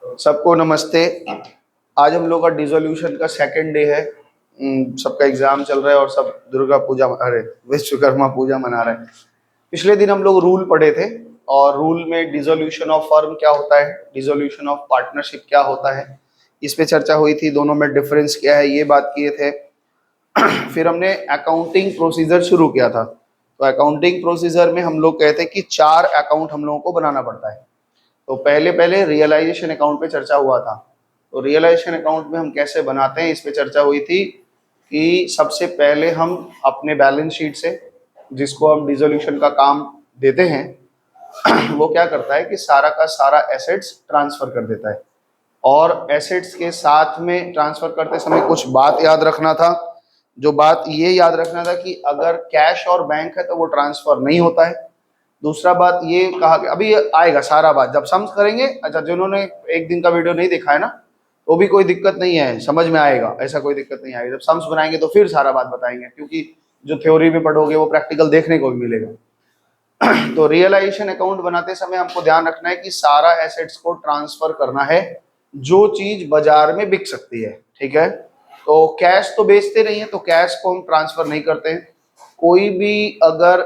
सबको नमस्ते। आज हम लोग का डिसोल्यूशन का सेकंड डे है। सबका एग्जाम चल रहा है और सब दुर्गा पूजा अरे विश्वकर्मा पूजा मना रहे हैं। पिछले दिन हम लोग रूल पढ़े थे और रूल में डिसोल्यूशन ऑफ फर्म क्या होता है, डिसोल्यूशन ऑफ पार्टनरशिप क्या होता है, इस पे चर्चा हुई थी। दोनों में डिफरेंस क्या है ये बात किए थे। फिर हमने अकाउंटिंग प्रोसीजर शुरू किया था। तो अकाउंटिंग प्रोसीजर में हम लोग कहते हैं कि 4 अकाउंट हम लोगों को बनाना पड़ता है। तो पहले पहले रियलाइजेशन अकाउंट पे चर्चा हुआ था। तो रियलाइजेशन अकाउंट में हम कैसे बनाते हैं इस पे चर्चा हुई थी कि सबसे पहले हम अपने बैलेंस शीट से, जिसको हम डिसोल्यूशन का काम देते हैं, वो क्या करता है कि सारा का सारा एसेट्स ट्रांसफर कर देता है। और एसेट्स के साथ में ट्रांसफर करते समय कुछ बात याद रखना था। जो बात ये याद रखना था कि अगर कैश और बैंक है तो वो ट्रांसफर नहीं होता है। दूसरा बात ये कहा कि अभी आएगा सारा बात जब सम्स करेंगे। अच्छा, जिन्होंने एक दिन का वीडियो नहीं देखा है ना, तो भी कोई दिक्कत नहीं है, समझ में आएगा, ऐसा कोई दिक्कत नहीं आएगी। जब सम्स बनाएंगे तो फिर सारा बात बताएंगे, क्योंकि जो थ्योरी में पढ़ोगे वो प्रैक्टिकल देखने को भी मिलेगा। तो रियलाइजेशन अकाउंट बनाते समय हमको ध्यान रखना है कि सारा एसेट्स को ट्रांसफर करना है जो चीज बाजार में बिक सकती है। ठीक है, तो कैश तो बेचते नहीं है, तो कैश को हम ट्रांसफर नहीं करते हैं। कोई भी अगर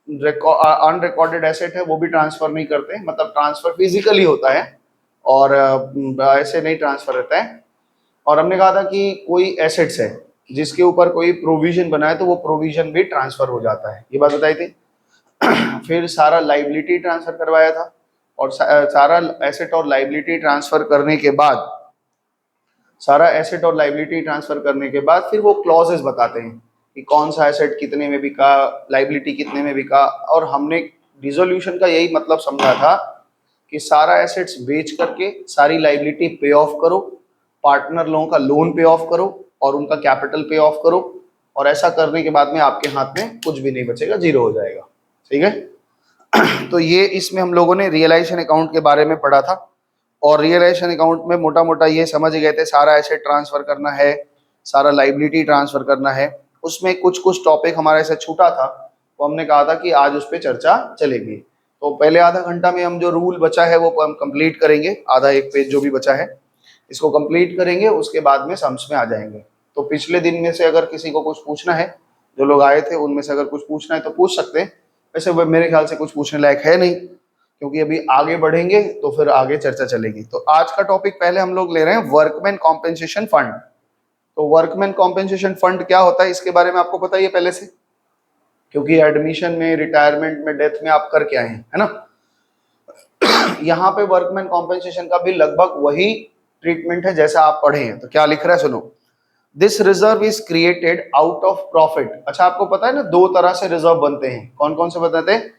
अनरिकॉर्डेड एसेट है वो भी ट्रांसफर नहीं करते, मतलब ट्रांसफर फिजिकली होता है और ऐसे नहीं ट्रांसफर रहता है। और हमने कहा था कि कोई एसेट्स है जिसके ऊपर कोई प्रोविजन बना है तो वो प्रोविजन भी ट्रांसफर हो जाता है, ये बात बताई थी। फिर सारा लाइबिलिटी ट्रांसफर करवाया था और सारा एसेट और लाइबिलिटी ट्रांसफर करने के बाद, सारा एसेट और लाइबिलिटी ट्रांसफर करने के बाद फिर वो क्लॉजेस बताते हैं कि कौन सा एसेट कितने में बिका, लाइबिलिटी कितने में बिका। और हमने डिसोल्यूशन का यही मतलब समझा था कि सारा एसेट्स बेच करके सारी लाइबिलिटी पे ऑफ करो, पार्टनर लोगों का लोन पे ऑफ करो और उनका कैपिटल पे ऑफ करो। और ऐसा करने के बाद में आपके हाथ में कुछ भी नहीं बचेगा, जीरो हो जाएगा। ठीक है। तो ये इसमें हम लोगों ने रियलाइजेशन अकाउंट के बारे में पढ़ा था। और रियलाइजेशन अकाउंट में मोटा मोटा ये समझ गए थे, सारा एसेट ट्रांसफर करना है, सारा लाइबिलिटी ट्रांसफर करना है। उसमें कुछ कुछ टॉपिक हमारे से छूटा था, तो हमने कहा था कि आज उस पर चर्चा चलेगी। तो पहले आधा घंटा में हम जो रूल बचा है वो हम कंप्लीट करेंगे, आधा एक पेज जो भी बचा है इसको कंप्लीट करेंगे, उसके बाद में सम्स में आ जाएंगे। तो पिछले दिन में से अगर किसी को कुछ पूछना है, जो लोग आए थे उनमें से अगर कुछ पूछना है तो पूछ सकते हैं। वैसे मेरे ख्याल से कुछ पूछने लायक है नहीं, क्योंकि अभी आगे बढ़ेंगे तो फिर आगे चर्चा चलेगी। तो आज का टॉपिक पहले हम लोग ले रहे हैं वर्कमैन कॉम्पेंसेशन फंड। तो वर्कमैन कॉम्पेंसेशन फंड क्या होता है इसके बारे में आपको पता ही है पहले से, क्योंकि एडमिशन में, रिटायरमेंट में, डेथ में आप कर के आए हैं, है ना। यहाँ पे वर्कमैन कॉम्पेंसेशन का भी लगभग वही ट्रीटमेंट है जैसा आप पढ़े हैं। तो क्या लिख रहा है सुनो, this reserve is created out of profit. अच्छा, आपको पता है ना दो तरह से रिजर्व बनते हैं, कौन कौन से बताते हैं?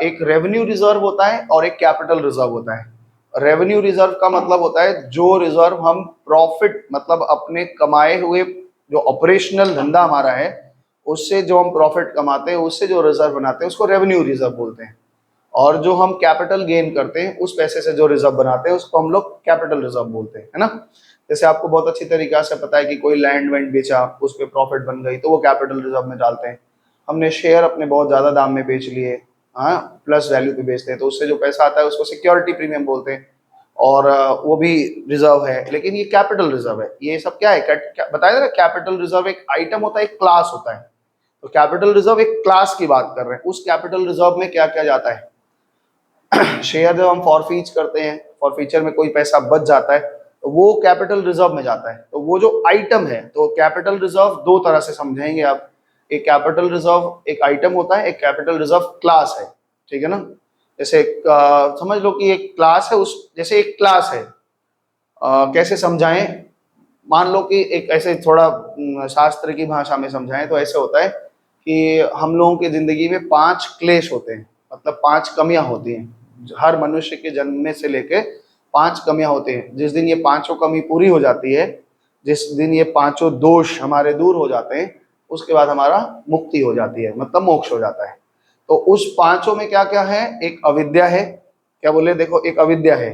एक रेवेन्यू रिजर्व होता है और एक कैपिटल रिजर्व होता है। रेवेन्यू रिजर्व का मतलब होता है जो रिजर्व हम प्रॉफिट, मतलब अपने कमाए हुए जो ऑपरेशनल धंधा हमारा है उससे जो हम प्रॉफिट कमाते हैं उससे जो रिजर्व बनाते हैं उसको रेवेन्यू रिजर्व बोलते हैं। और जो हम कैपिटल गेन करते हैं उस पैसे से जो रिजर्व बनाते हैं उसको हम लोग कैपिटल रिजर्व बोलते हैं, है ना। जैसे आपको बहुत अच्छी तरीका से पता है कि कोई लैंड वैंड बेचा, उस पर प्रॉफिट बन गई तो वो कैपिटल रिजर्व में डालते हैं। हमने शेयर अपने बहुत ज्यादा दाम में बेच लिए, हाँ, प्लस वैल्यू पे बेचते हैं, तो उससे जो पैसा आता है उसको सिक्योरिटी प्रीमियम बोलते हैं और वो भी रिजर्व है। लेकिन ये कैपिटल रिजर्व है। ये सब क्या है, बताया ना, कैपिटल रिजर्व एक आइटम होता है, एक क्लास होता है। तो कैपिटल रिजर्व एक क्लास की बात कर रहे हैं। उस कैपिटल रिजर्व में क्या क्या जाता है? शेयर जब हम फॉरफीच करते हैं, फॉरफीचर में कोई पैसा बच जाता है तो वो कैपिटल रिजर्व में जाता है। तो वो जो आइटम है, तो कैपिटल रिजर्व दो तरह से समझेंगे आप। एक कैपिटल रिजर्व एक आइटम होता है, एक कैपिटल रिजर्व क्लास है। ठीक है ना। जैसे समझ लो कि एक क्लास है, उस जैसे एक क्लास है, कैसे समझाएं? मान लो कि एक ऐसे थोड़ा शास्त्र की भाषा में समझाएं तो ऐसे होता है कि हम लोगों की जिंदगी में 5 क्लेश होते हैं, मतलब 5 कमियां होती हैं। हर मनुष्य के जन्म से लेके 5 कमियां होती हैं। जिस दिन ये पांचों कमी पूरी हो जाती है, जिस दिन ये पांचों दोष हमारे दूर हो जाते हैं, उसके बाद हमारा मुक्ति हो जाती है, मतलब मोक्ष हो जाता है। तो उस पांचों में क्या क्या है? एक अविद्या है। क्या बोले, देखो, एक अविद्या है,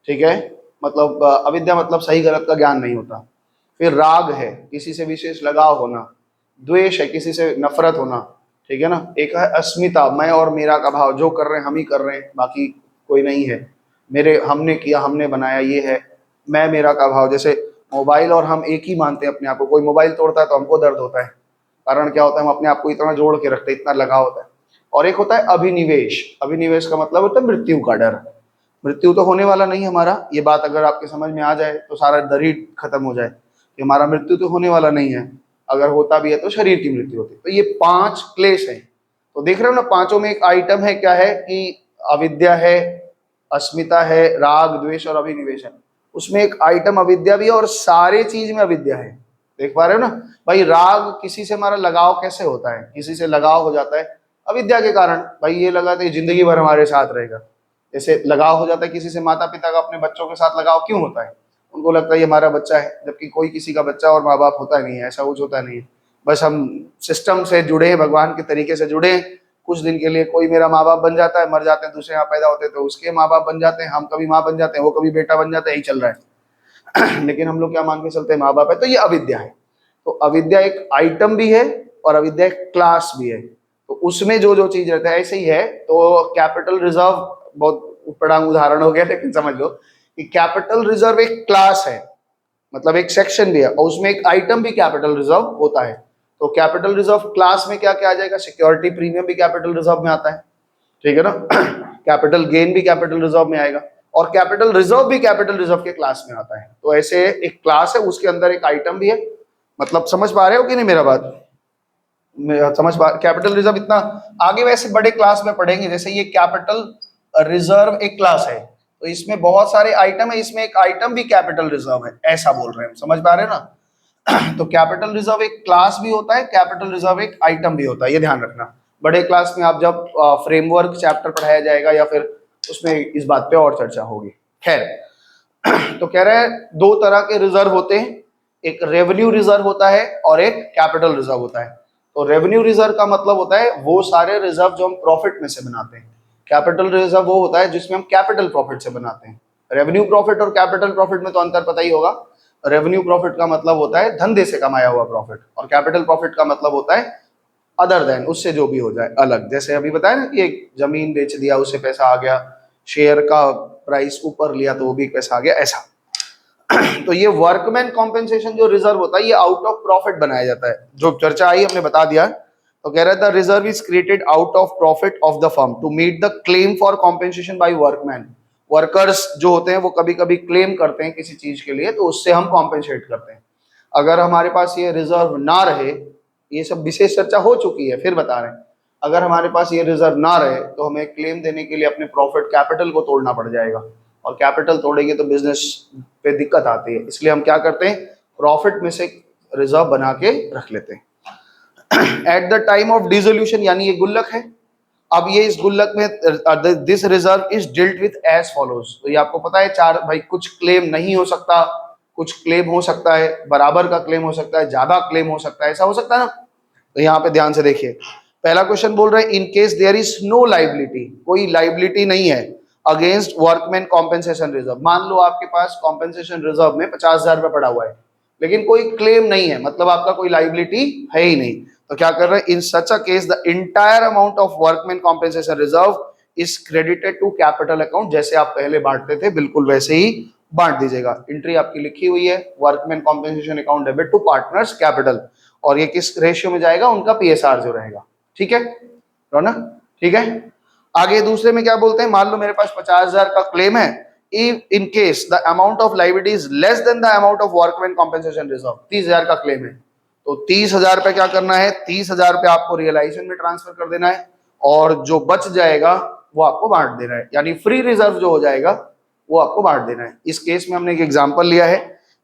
ठीक है, मतलब अविद्या मतलब सही गलत का ज्ञान नहीं होता। फिर राग है, किसी से विशेष लगाव होना। द्वेष है, किसी से नफरत होना, ठीक है ना। एक है अस्मिता, मैं और मेरा का भाव, जो कर रहे हैं हम ही कर रहे हैं, बाकी कोई नहीं है। मेरे, हमने किया, हमने बनाया, ये है। मैं मेरा का भाव, जैसे मोबाइल और हम एक ही मानते हैं अपने आप को। कोई मोबाइल तोड़ता है तो हमको दर्द होता है, कारण क्या होता है, हम अपने आप को इतना जोड़ के रखते हैं, इतना लगाव होता है। और एक होता है अभिनिवेश। अभिनिवेश का मतलब होता है मृत्यु का डर। मृत्यु तो होने वाला नहीं हमारा, ये बात अगर आपके समझ में आ जाए तो सारा डर ही खत्म हो जाए कि हमारा मृत्यु तो होने वाला नहीं है। अगर होता भी है तो शरीर की मृत्यु होती है। तो ये 5 क्लेश है। तो देख रहे हो ना, पांचों में एक आइटम है, क्या है कि अविद्या है, अस्मिता है, राग द्वेष और अभिनिवेश है। उसमें एक आइटम अविद्या भी है, और सारे चीज में अविद्या है। देख पा रहे हो ना भाई, राग, किसी से हमारा लगाव कैसे होता है, किसी से लगाव हो जाता है अविद्या के कारण। भाई ये लगा तो जिंदगी भर हमारे साथ रहेगा। जैसे लगाव हो जाता है किसी से, माता पिता का अपने बच्चों के साथ लगाव क्यों होता है, उनको लगता है ये हमारा बच्चा है, जबकि कोई किसी का बच्चा और माँ बाप होता नहीं है, ऐसा कुछ होता नहीं है। बस हम सिस्टम से जुड़े हैं, भगवान के तरीके से जुड़े हैं कुछ दिन के लिए। कोई मेरा माँ बाप बन जाता है, मर जाते हैं, दूसरे यहाँ पैदा होते हैं तो उसके माँ बाप बन जाते हैं, हम कभी माँ बन जाते हैं, वो कभी बेटा बन जाता है, यही चल रहा है। लेकिन हम लोग क्या मान के चलते हैं, माँ बाप है। तो ये अविद्या है। तो अविद्या एक आइटम भी है और अविद्या एक क्लास भी है। तो उसमें जो जो चीज रहता है ऐसे ही है। तो कैपिटल रिजर्व बहुत बड़ा उदाहरण हो गया, लेकिन समझ लो कि कैपिटल रिजर्व एक क्लास है, मतलब एक सेक्शन भी है, और उसमें एक आइटम भी कैपिटल रिजर्व होता है। तो कैपिटल रिजर्व क्लास में क्या क्या आ जाएगा, सिक्योरिटी प्रीमियम भी कैपिटल रिजर्व में आता है, ठीक है ना। कैपिटल गेन भी कैपिटल रिजर्व में आएगा, और कैपिटल रिजर्व भी कैपिटल रिजर्व के क्लास में आता है। तो ऐसे एक क्लास है, उसके अंदर एक आइटम भी है। मतलब समझ पा रहे हो कि नहीं मेरा बात, समझ पा, कैपिटल रिजर्व इतना आगे वैसे बड़े क्लास में पढ़ेंगे। जैसे ये कैपिटल रिजर्व एक क्लास है, तो इसमें बहुत सारे आइटम है, इसमें एक आइटम भी कैपिटल रिजर्व है, ऐसा बोल रहे हैं, समझ पा रहे हैं ना। तो कैपिटल रिजर्व एक क्लास भी होता है, कैपिटल रिजर्व एक आइटम भी होता है, ये ध्यान रखना। बड़े क्लास में आप जब फ्रेमवर्क चैप्टर पढ़ाया जाएगा या फिर उसमें इस बात पे और चर्चा होगी। खैर, तो कह रहे हैं 2 तरह के रिजर्व होते हैं, एक रेवेन्यू रिजर्व होता है और एक कैपिटल रिजर्व होता है। तो रेवेन्यू रिजर्व का मतलब होता है वो सारे रिजर्व जो हम प्रॉफिट में से बनाते हैं। कैपिटल रिजर्व वो होता है जिसमें हम कैपिटल प्रॉफिट से बनाते हैं। रेवेन्यू प्रॉफिट और कैपिटल प्रॉफिट में तो अंतर पता ही होगा। रेवेन्यू प्रॉफिट का मतलब होता है धंधे से कमाया हुआ प्रॉफिट, और कैपिटल प्रॉफिट का मतलब होता है अदर देन, उससे जो भी हो जाए अलग। जैसे अभी बताया ना कि एक जमीन बेच दिया, उससे पैसा आ गया, शेयर का प्राइस ऊपर लिया तो वो भी पैसा आ गया, ऐसा। तो ये वर्कमैन कॉम्पेंसेशन जो रिजर्व होता है, ये आउट ऑफ प्रॉफिट बनाया जाता है। जो चर्चा आई हमने बता दिया। तो कह रहा था reserve is created out of profit of the firm to meet the claim for compensation by workman. Workers जो होते हैं वो कभी कभी क्लेम करते हैं किसी चीज के लिए, तो उससे हम कॉम्पेंसेट करते हैं। अगर हमारे पास ये रिजर्व ना रहे, ये सब विशेष चर्चा हो चुकी है, फिर बता रहे हैं, अगर हमारे पास ये रिजर्व ना रहे तो हमें क्लेम देने के लिए अपने प्रॉफिट कैपिटल को तोड़ना पड़ जाएगा, और कैपिटल तोड़ेंगे तो बिजनेस पे दिक्कत आती है। इसलिए हम क्या करते हैं, प्रॉफिट में से रिजर्व बना के रख लेते हैं। At the time of dissolution, यानी ये गुल्लक है। अब ये इस गुल्लक में this reserve is dealt with as follows. तो ये आपको पता है 4 भाई, कुछ क्लेम नहीं हो सकता, कुछ क्लेम हो सकता है, बराबर का क्लेम हो सकता है, ज्यादा क्लेम हो सकता है, ऐसा हो सकता है ना। तो यहाँ पे ध्यान से देखिए, पहला क्वेश्चन बोल रहे हैं in case there is no liability, कोई लाइबिलिटी नहीं है अगेंस्ट वर्कमैन कॉम्पेंसेशन रिजर्व। मान लो आपके पास कॉम्पेंसेशन रिजर्व में 50,000 रुपये पड़ा हुआ है, लेकिन कोई क्लेम नहीं है, मतलब आपका कोई लाइबिलिटी है ही नहीं। तो क्या कर रहे हैं, in such a case the entire amount of workmen compensation reserve is credited to capital account. जैसे आप पहले बांटते थे बिल्कुल वैसे ही बांट दीजिएगा। एंट्री आपकी लिखी हुई है, workman compensation account debit to partners capital, और ये किस रेशियो में जाएगा, उनका पीएसआर जो रहेगा, ठीक है रोना, ठीक है। आगे दूसरे में क्या बोलते हैं, मान लो मेरे पास 50,000 का क्लेम है, in case the amount of liability is less than the amount of workmen compensation reserve. 30,000 का क्लेम है, तो 30,000 रुपये क्या करना है, 30,000 रुपये आपको रियलाइजेशन में ट्रांसफर कर देना है, और जो बच जाएगा वो आपको बांट देना है, यानी फ्री रिजर्व जो हो जाएगा वो आपको बांट देना है। इस केस में हमने एक एग्जांपल लिया है,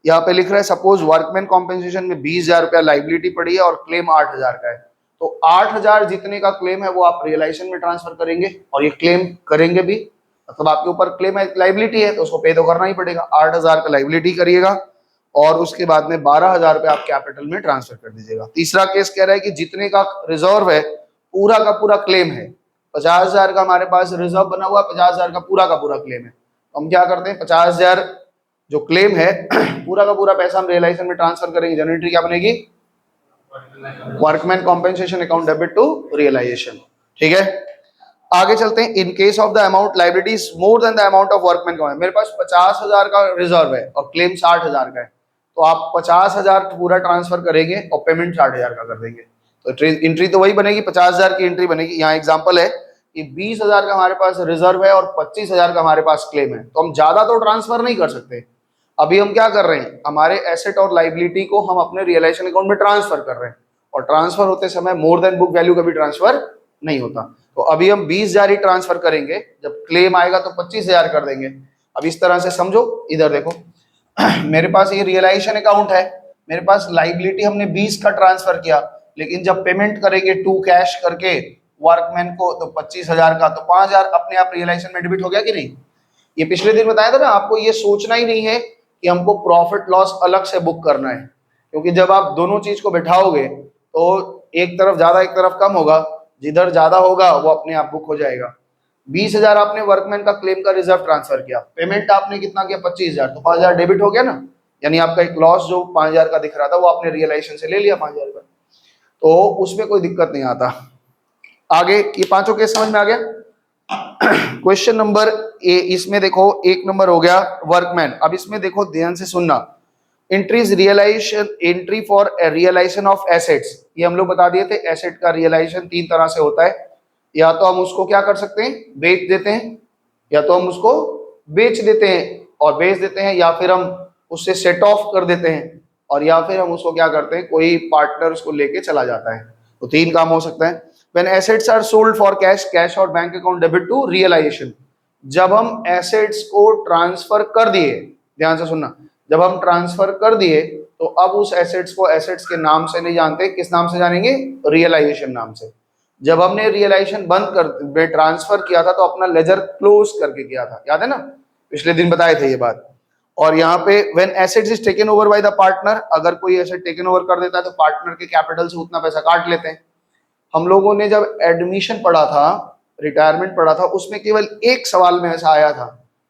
यहाँ पे लिख रहा है सपोज वर्कमैन कॉम्पेंसेशन में 20,000 रुपया लाइबिलिटी पड़ी है और क्लेम 8,000 का है। तो 8,000 जितने का क्लेम है वो आप रियलाइजेशन में ट्रांसफर करेंगे, और ये क्लेम करेंगे भी, मतलब आपके ऊपर क्लेम है, लाइबिलिटी है तो उसको पे तो करना ही पड़ेगा। 8,000 का लाइबिलिटी करिएगा, और उसके बाद में 12,000 रुपये आप कैपिटल में ट्रांसफर कर दीजिएगा। तीसरा केस कह रहा है कि जितने का रिजर्व है पूरा का पूरा क्लेम है, 50,000 का हमारे पास रिजर्व बना हुआ, 50,000 का पूरा क्लेम है। तो हम क्या करते हैं, 50,000 जो क्लेम है पूरा का पूरा पैसा हम रियलाइजेशन में ट्रांसफर करेंगे। जनरल एंट्री क्या बनेगी, workman compensation account debit to realisation, ठीक है। आगे चलते हैं। In case of the amount liability is more than the amount of workman का, मेरे पास 50,000 का रिजर्व है और क्लेम 60,000 का है, तो आप 50,000 पूरा ट्रांसफर करेंगे और पेमेंट 60,000 का कर देंगे, तो एंट्री तो वही बनेगी, 50,000 की एंट्री बनेगी। यहाँ एग्जांपल है कि 20,000 का हमारे पास रिजर्व है और 25,000 का हमारे पास क्लेम है, तो हम ज्यादा तो ट्रांसफर नहीं कर सकते। अभी हम क्या कर रहे हैं, हमारे एसेट और लाइबिलिटी को हम अपने रियलाइजेशन अकाउंट में ट्रांसफर कर रहे हैं, और ट्रांसफर होते समय मोर देन बुक वैल्यू कभी ट्रांसफर नहीं होता। तो अभी हम 20,000 ही ट्रांसफर करेंगे, जब क्लेम आएगा तो 25,000 कर देंगे। अब इस तरह से समझो, इधर देखो मेरे पास ये रियलाइजेशन अकाउंट है, मेरे पास लाइबिलिटी हमने 20 का ट्रांसफर किया, लेकिन जब पेमेंट करेंगे टू कैश करके वर्कमैन को तो 25,000 का, तो 5,000 अपने आप रियलाइजेशन में डेबिट हो गया कि नहीं। ये पिछले दिन बताया था ना आपको, ये सोचना ही नहीं है कि हमको प्रॉफिट लॉस अलग से बुक करना है, क्योंकि जब आप दोनों चीज को बिठाओगे तो एक तरफ ज्यादा एक तरफ कम होगा, जिधर ज्यादा होगा वो अपने आप बुक हो जाएगा। 20,000 आपने वर्कमैन का क्लेम का रिजर्व ट्रांसफर किया, पेमेंट आपने कितना किया 25,000, तो 5,000 डेबिट हो गया ना, यानी आपका एक लॉस जो 5,000 का दिख रहा था वो आपने रियलाइजेशन से ले लिया 5,000 का, तो उसमें कोई दिक्कत नहीं आता। आगे ये पांचों केस समझ में आ गया। क्वेश्चन नंबर ए, इसमें देखो एक नंबर हो गया वर्कमैन। अब इसमें देखो ध्यान से सुनना, entries realisation, entry for realisation of assets, ये हम लोग बता दिए थे। एसेट का रियलाइजेशन तीन तरह से होता है, या तो हम उसको क्या कर सकते हैं, बेच देते हैं, या तो हम उसको बेच देते हैं और बेच देते हैं, या फिर हम उससे सेट ऑफ कर देते हैं, और या फिर हम उसको क्या करते हैं, कोई पार्टनर उसको लेके चला जाता है। तो तीन काम हो सकता है। When assets are sold for cash, cash और bank account debit to realisation, जब हम एसेट्स को ट्रांसफर कर दिए, ध्यान से सुनना, जब हम ट्रांसफर कर दिए तो अब उस एसेट्स को एसेट्स के नाम से नहीं जानते, किस नाम से जानेंगे, रियलाइजेशन नाम से। जब हमने रियलाइजेशन बंद कर ट्रांसफर किया था तो अपना लेजर क्लोज करके किया था, याद है ना, पिछले दिन बताए थे ये बात। और यहाँ पे when assets is taken over by the partner, अगर कोई एसेट टेकन ओवर कर देता है तो पार्टनर के कैपिटल से उतना पैसा काट लेते हैं। हम लोगों ने जब एडमिशन पढ़ा था, रिटायरमेंट पढ़ा था, उसमें केवल एक सवाल में ऐसा आया था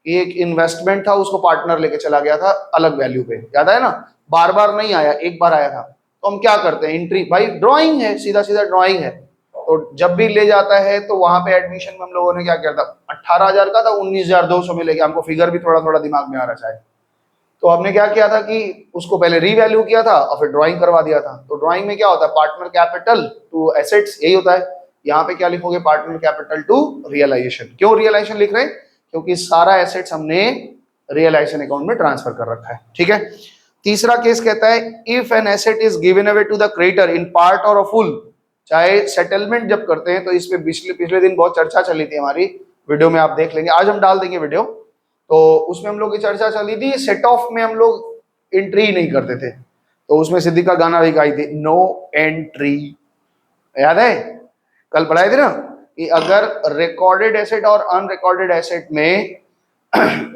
कि एक इन्वेस्टमेंट था, उसको पार्टनर लेके चला गया था अलग वैल्यू पे, याद है ना, बार बार नहीं आया, एक बार आया था। तो हम क्या करते हैं, एंट्री, भाई ड्राइंग है, सीधा सीधा ड्राइंग है, तो जब भी ले जाता है तो वहां पे एडमिशन में हम लोगों ने क्या किया था, 18,000 का था, 19,200 में लेके, हमको फिगर भी थोड़ा थोड़ा दिमाग में आ रहा शायद, तो हमने क्या किया था कि उसको पहले रीवैल्यू किया था और फिर ड्राइंग करवा दिया था। तो ड्राइंग में क्या होता है, पार्टनर कैपिटल टू एसेट्स, यही होता है। यहाँ पे क्या लिखोगे, पार्टनर कैपिटल टू रियलाइजेशन। क्यों रियलाइजेशन लिख रहे हैं, क्योंकि सारा एसेट्स हमने रियलाइजेशन अकाउंट में ट्रांसफर कर रखा है, ठीक है। तीसरा केस कहता है if an asset is given away to the creditor in part or full, चाहे सेटलमेंट जब करते हैं, तो इसमें पिछले दिन बहुत चर्चा चली थी हमारी, वीडियो में आप देख लेंगे, आज हम डाल देंगे वीडियो, तो उसमें हम लोग की चर्चा चली थी, सेट ऑफ में हम लोग एंट्री नहीं करते थे, तो उसमें सिद्धि का गाना भी गाई थी, नो एंट्री, याद है, कल पढ़ाए थे ना, कि अगर रिकॉर्डेड एसेट और अनरिकॉर्डेड एसेट में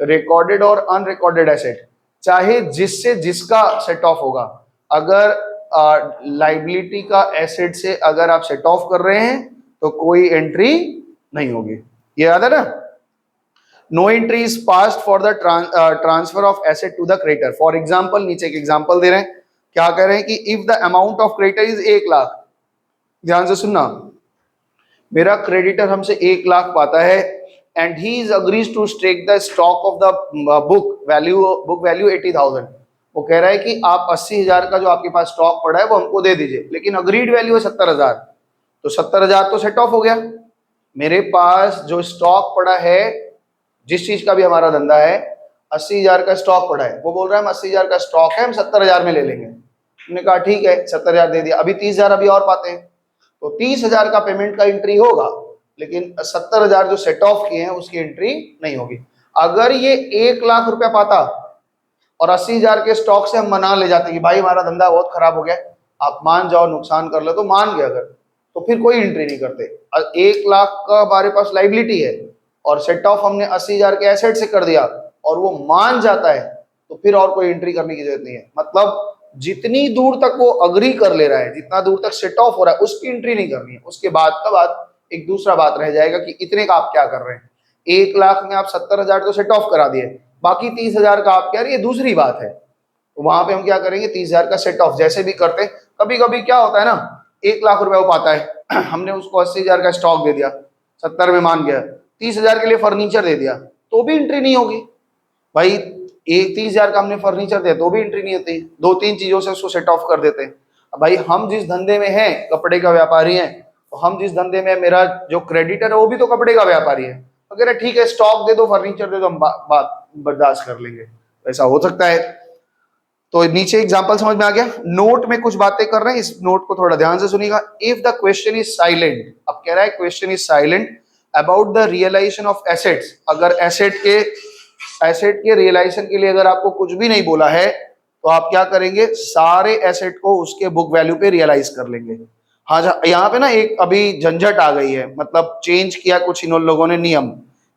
रिकॉर्डेड और अनरिकॉर्डेड एसेट, चाहे जिससे जिसका सेट ऑफ होगा, अगर लाइबिलिटी का एसेट से अगर आप सेट ऑफ कर रहे हैं तो कोई एंट्री नहीं होगी, ये याद है ना। No entry is passed for the transfer of asset to the creditor. For example, नीचे एक एग्जांपल दे रहे हैं, क्या कह रहे हैं कि if the amount of creditor is 1,00,000, ध्यान से सुनना, मेरा क्रेडिटर हमसे 1,00,000 पाता है and he is agrees to stake the stock of the book value 80,000। वो कह रहा है कि आप 80,000 का जो आपके पास स्टॉक पड़ा है वो हमको दे दीजिए, लेकिन अग्रीड वैल्यू है 70,000, तो 70,000 तो सेट ऑफ हो गया। मेरे पास जो स्टॉक पड़ा है, जिस चीज का भी हमारा धंधा है, 80,000 का स्टॉक पड़ा है, वो बोल रहा है हम 80,000 का स्टॉक है, हम 70,000 में ले लेंगे। हमने कहा ठीक है, 70,000 दे दिया, अभी 30,000 अभी और पाते हैं, तो 30,000 का पेमेंट का एंट्री होगा, लेकिन 70,000 जो सेट ऑफ किए हैं उसकी एंट्री नहीं होगी। अगर ये 1,00,000 रुपया पाता और 80,000 के स्टॉक से हम मना ले जाते कि भाई हमारा धंधा बहुत खराब हो गया, आप मान जाओ, नुकसान कर लो, तो मान गए अगर, तो फिर कोई एंट्री नहीं करते। 1,00,000 का हमारे पास लाइबिलिटी है और सेट ऑफ हमने 80,000 के एसेट से कर दिया और वो मान जाता है, तो फिर और कोई एंट्री करने की जरूरत नहीं है। मतलब जितनी दूर तक वो अग्री कर ले रहा है, जितना दूर तक सेट ऑफ हो रहा है, उसकी एंट्री नहीं करनी है। उसके बाद का बात एक दूसरा बात रह जाएगा कि इतने का आप क्या कर रहे हैं। 1,00,000 में आप 70,000 तो सेट ऑफ करा दिए, बाकी 30,000 का आप कह रहे हैं, ये दूसरी बात है। तो वहां पे हम क्या करेंगे, 30,000 का सेट ऑफ जैसे भी करते हैं। कभी कभी क्या होता है ना, 1,00,000 रुपया वो पाता है, हमने उसको 80,000 का स्टॉक दे दिया, 70 में मान गया, 30,000 के लिए फर्नीचर दे दिया तो भी एंट्री नहीं होगी भाई। एक 30,000 का हमने फर्नीचर दिया तो भी एंट्री नहीं होती, दो तीन चीजों से उसको सेट ऑफ कर देते हैं। अब भाई हम जिस धंधे में हैं, कपड़े का व्यापारी है, तो हम जिस धंधे में, मेरा जो क्रेडिटर है वो भी तो कपड़े का व्यापारी है, अगर ठीक है स्टॉक दे दो, फर्नीचर दे दो, हम बात बर्दाश्त कर लेंगे, ऐसा हो सकता है। तो नीचे एग्जांपल समझ में आ गया। नोट में कुछ बातें कर रहे हैं, इस नोट को थोड़ा ध्यान से सुनिएगा। If the question is silent, अब कह रहा है question is silent about the realisation of assets, अगर एसेट के रियलाइजेशन के लिए अगर आपको कुछ भी नहीं बोला है तो आप क्या करेंगे, सारे एसेट को उसके बुक वैल्यू पे रियलाइज कर लेंगे। हाँ, यहाँ पे ना एक अभी झंझट आ गई है, मतलब चेंज किया कुछ इन लोगों ने नियम।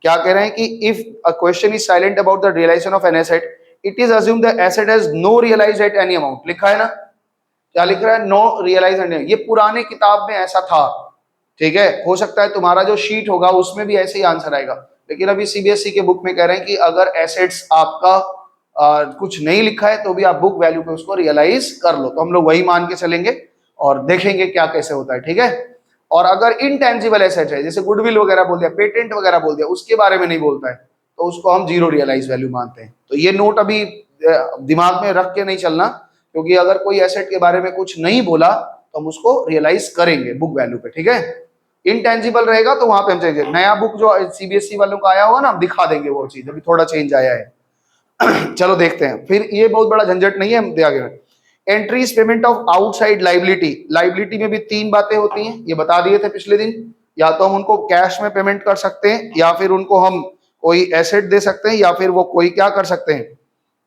क्या कह रहे हैं कि if a question is silent about the realisation of an asset, it is assume the asset has no realised at any amount. लिखा है ना, क्या लिख रहा है, नो रियलाइज एट, ये पुराने किताब में ऐसा था, ठीक है। हो सकता है तुम्हारा जो शीट होगा उसमें भी ऐसे ही आंसर आएगा, लेकिन अभी सीबीएसई के बुक में कह रहे हैं कि अगर एसेट्स आपका कुछ नहीं लिखा है तो भी आप बुक वैल्यू पे उसको रियलाइज कर लो, तो हम लोग वही मान के चलेंगे और देखेंगे क्या कैसे होता है, ठीक है। और अगर इनटेंजिबल एसेट है, जैसे गुडविल वगैरह बोल दिया, पेटेंट वगैरह बोल दिया, उसके बारे में नहीं बोलता है तो उसको हम जीरो रियलाइज वैल्यू मानते हैं। तो ये नोट अभी दिमाग में रख के नहीं चलना, क्योंकि अगर कोई एसेट के बारे में कुछ नहीं बोला तो हम उसको रियलाइज करेंगे बुक वैल्यू पे, ठीक है। इनटेंजिबल रहेगा तो वहां पे हम चेंज, नया बुक जो सीबीएसई वालों का आया होगा ना, हम दिखा देंगे वो चीज, अभी थोड़ा चेंज आया है। चलो देखते हैं, फिर ये बहुत बड़ा झंझट नहीं है, हम आगे। Entries payment of outside liability, liability में भी तीन बातें होती हैं, ये बता दिए थे पिछले दिन। या तो हम उनको कैश में पेमेंट कर सकते हैं, या फिर उनको हम कोई एसेट दे सकते हैं, या फिर वो कोई क्या कर सकते हैं,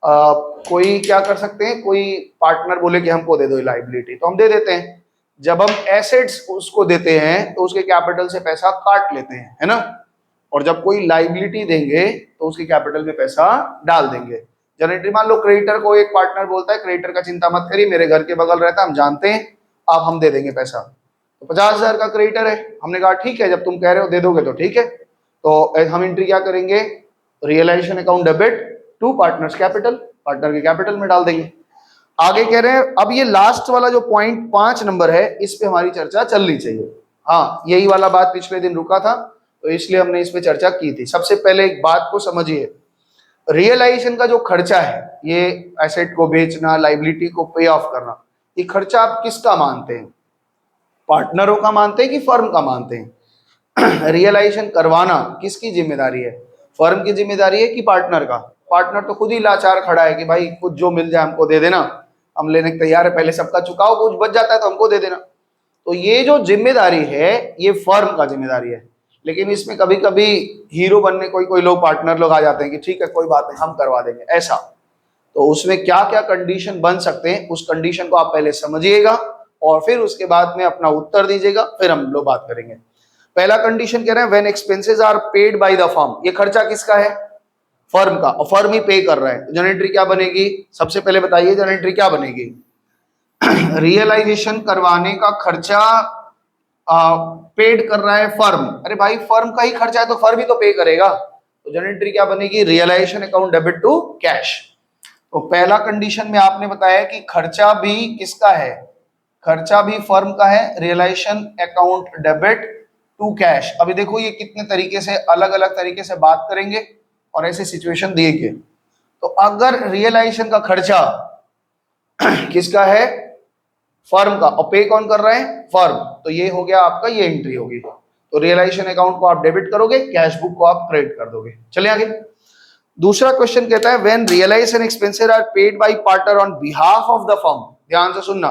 कोई क्या कर सकते हैं, कोई पार्टनर बोले कि हमको दे दो लाइबिलिटी तो हम दे देते हैं। जब हम एसेट्स उसको देते हैं तो उसके कैपिटल से पैसा काट लेते हैं, है ना। और जब कोई लाइबिलिटी देंगे तो उसके कैपिटल में पैसा डाल देंगे। जनरेटरी, मान लो क्रेडिटर को एक पार्टनर बोलता है, क्रेडिटर का चिंता मत करिए, मेरे घर के बगल रहता है, हम जानते हैं, आप हम दे देंगे पैसा। तो 50,000 का क्रेडिटर है, हमने कहा ठीक है, जब तुम कह रहे हो दे दोगे तो ठीक है। तो हम एंट्री क्या करेंगे, realisation account debit to partners capital, partner के कैपिटल में डाल देंगे। आगे कह रहे हैं, अब ये लास्ट वाला जो पॉइंट 5 नंबर है, इस पे हमारी चर्चा चलनी चाहिए। हाँ, यही वाला बात पिछले दिन रुका था, तो इसलिए हमने इस पे चर्चा की थी। सबसे पहले एक बात को समझिए, रियलाइजेशन का जो खर्चा है, ये एसेट को बेचना, लाइबिलिटी को पे ऑफ करना, ये खर्चा आप किसका मानते हैं, पार्टनरों का मानते हैं कि फर्म का मानते हैं? रियलाइजेशन करवाना किसकी जिम्मेदारी है, फर्म की जिम्मेदारी है कि पार्टनर का? पार्टनर तो खुद ही लाचार खड़ा है कि भाई कुछ जो मिल जाए हमको दे देना, हम लेने के तैयार है, पहले सबका चुकाओ, कुछ बच जाता है तो हमको दे देना। तो ये जो जिम्मेदारी है ये फर्म का जिम्मेदारी है। लेकिन इसमें कभी कभी हीरो बनने कोई कोई लोग, पार्टनर लोग आ जाते हैं कि ठीक है कोई बात नहीं हम करवा देंगे ऐसा। तो उसमें क्या क्या कंडीशन बन सकते हैं, उस कंडीशन को आप पहले समझिएगा और फिर उसके बाद में अपना उत्तर दीजिएगा, फिर हम लोग बात करेंगे। पहला कंडीशन कह रहे हैं, when expenses are paid by the firm, ये खर्चा किसका है, फर्म का, और फर्म ही पे कर रहा है। जनरेटरी क्या बनेगी, सबसे पहले बताइए जनरेटरी क्या बनेगी? रियलाइजेशन करवाने का खर्चा पेड कर रहा है फर्म, अरे भाई फर्म का ही खर्चा है तो फर्म ही तो पे करेगा, तो जनरेटरी क्या बनेगी, realisation account debit to cash. तो पहला कंडीशन में आपने बताया कि खर्चा भी किसका है, खर्चा भी फर्म का है, realisation account debit to cash. अभी देखो ये कितने तरीके से, अलग अलग तरीके से बात करेंगे और ऐसे सिचुएशन दिए। तो अगर रियलाइजेशन का खर्चा किसका है, फर्म का, और पे कौन कर रहा है, फर्म, तो ये हो गया आपका, ये एंट्री होगी। तो रियलाइजेशन अकाउंट को आप डेबिट करोगे, कैश बुक को आप क्रेडिट कर दोगे। चलिए आगे। दूसरा क्वेश्चन कहता है, when realisation expenses are paid by partner on behalf of the firm, ध्यान से सुनना,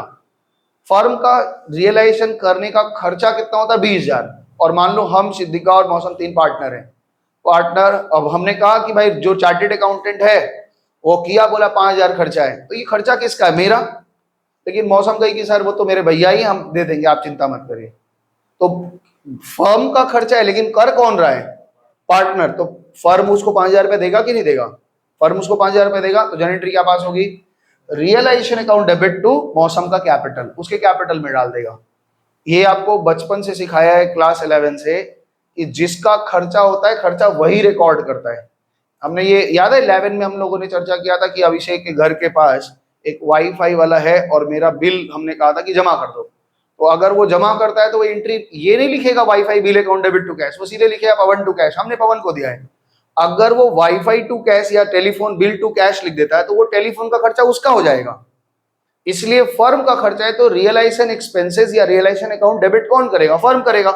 फर्म का रियलाइजेशन करने का खर्चा कितना होता है, 20,000, और मान लो हम सिद्धिका और मौसम 3 पार्टनर हैं। पार्टनर, अब हमने कहा कि भाई जो चार्टेड अकाउंटेंट है वो किया, बोला 5,000 खर्चा है, तो ये खर्चा किसका है, मेरा। लेकिन मौसम कही कि सर वो तो मेरे भैया ही, हम दे देंगे, आप चिंता मत करिए। तो फर्म का खर्चा है, लेकिन कर कौन रहा है, पार्टनर। तो फर्म उसको 5,000 रुपये देगा कि नहीं देगा, फर्म उसको 5,000 रुपये देगा। तो जनरेटरी क्या पास होगी, रियलाइजेशन अकाउंट डेबिट टू मौसम का कैपिटल, उसके कैपिटल में डाल देगा। ये आपको बचपन से सिखाया है, क्लास 11 से, कि जिसका खर्चा होता है खर्चा वही रिकॉर्ड करता है। हमने ये याद है 11 में हम लोगों ने चर्चा किया था कि अभिषेक के घर के पास एक वाईफाई वाला है और मेरा बिल हमने कहा था कि जमा कर दो, तो अगर वो जमा करता है तो वो एंट्री ये नहीं लिखेगा WiFi bill account debit to cash, वो सीधे लिखेगा पवन टू कैश, हमने पवन को दिया है। अगर वो वाईफाई टू कैश या टेलीफोन बिल टू कैश लिख देता है तो वो टेलीफोन का खर्चा उसका हो जाएगा। इसलिए फर्म का खर्चा है तो रियलाइजेशन एक्सपेंसेस या रियलाइजेशन अकाउंट डेबिट कौन करेगा? फर्म करेगा।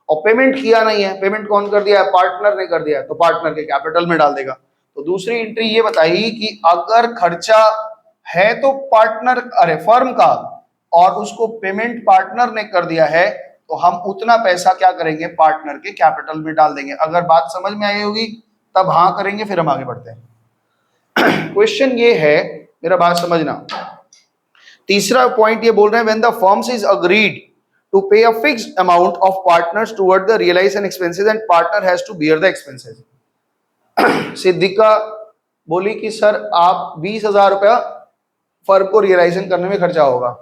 और पेमेंट किया नहीं है, पेमेंट कौन कर दिया है? पार्टनर ने कर दिया है, तो पार्टनर के कैपिटल में डाल देगा। तो दूसरी एंट्री ये बताई कि अगर खर्चा है तो पार्टनर अरे फर्म का और उसको पेमेंट पार्टनर ने कर दिया है तो हम उतना पैसा क्या करेंगे? पार्टनर के कैपिटल में डाल देंगे। अगर बात समझ में आई होगी तब हाँ करेंगे, फिर हम आगे बढ़ते हैं। क्वेश्चन ये है, मेरा बात समझना। तीसरा पॉइंट ये बोल रहे हैं, when the firms is agreed to pay a fixed amount of partners toward the realisation expenses and partner has to bear the expenses. Siddhika बोली कि सर आप 20,000 रुपया फर्म को रियलाइजेशन करने में खर्चा होगा।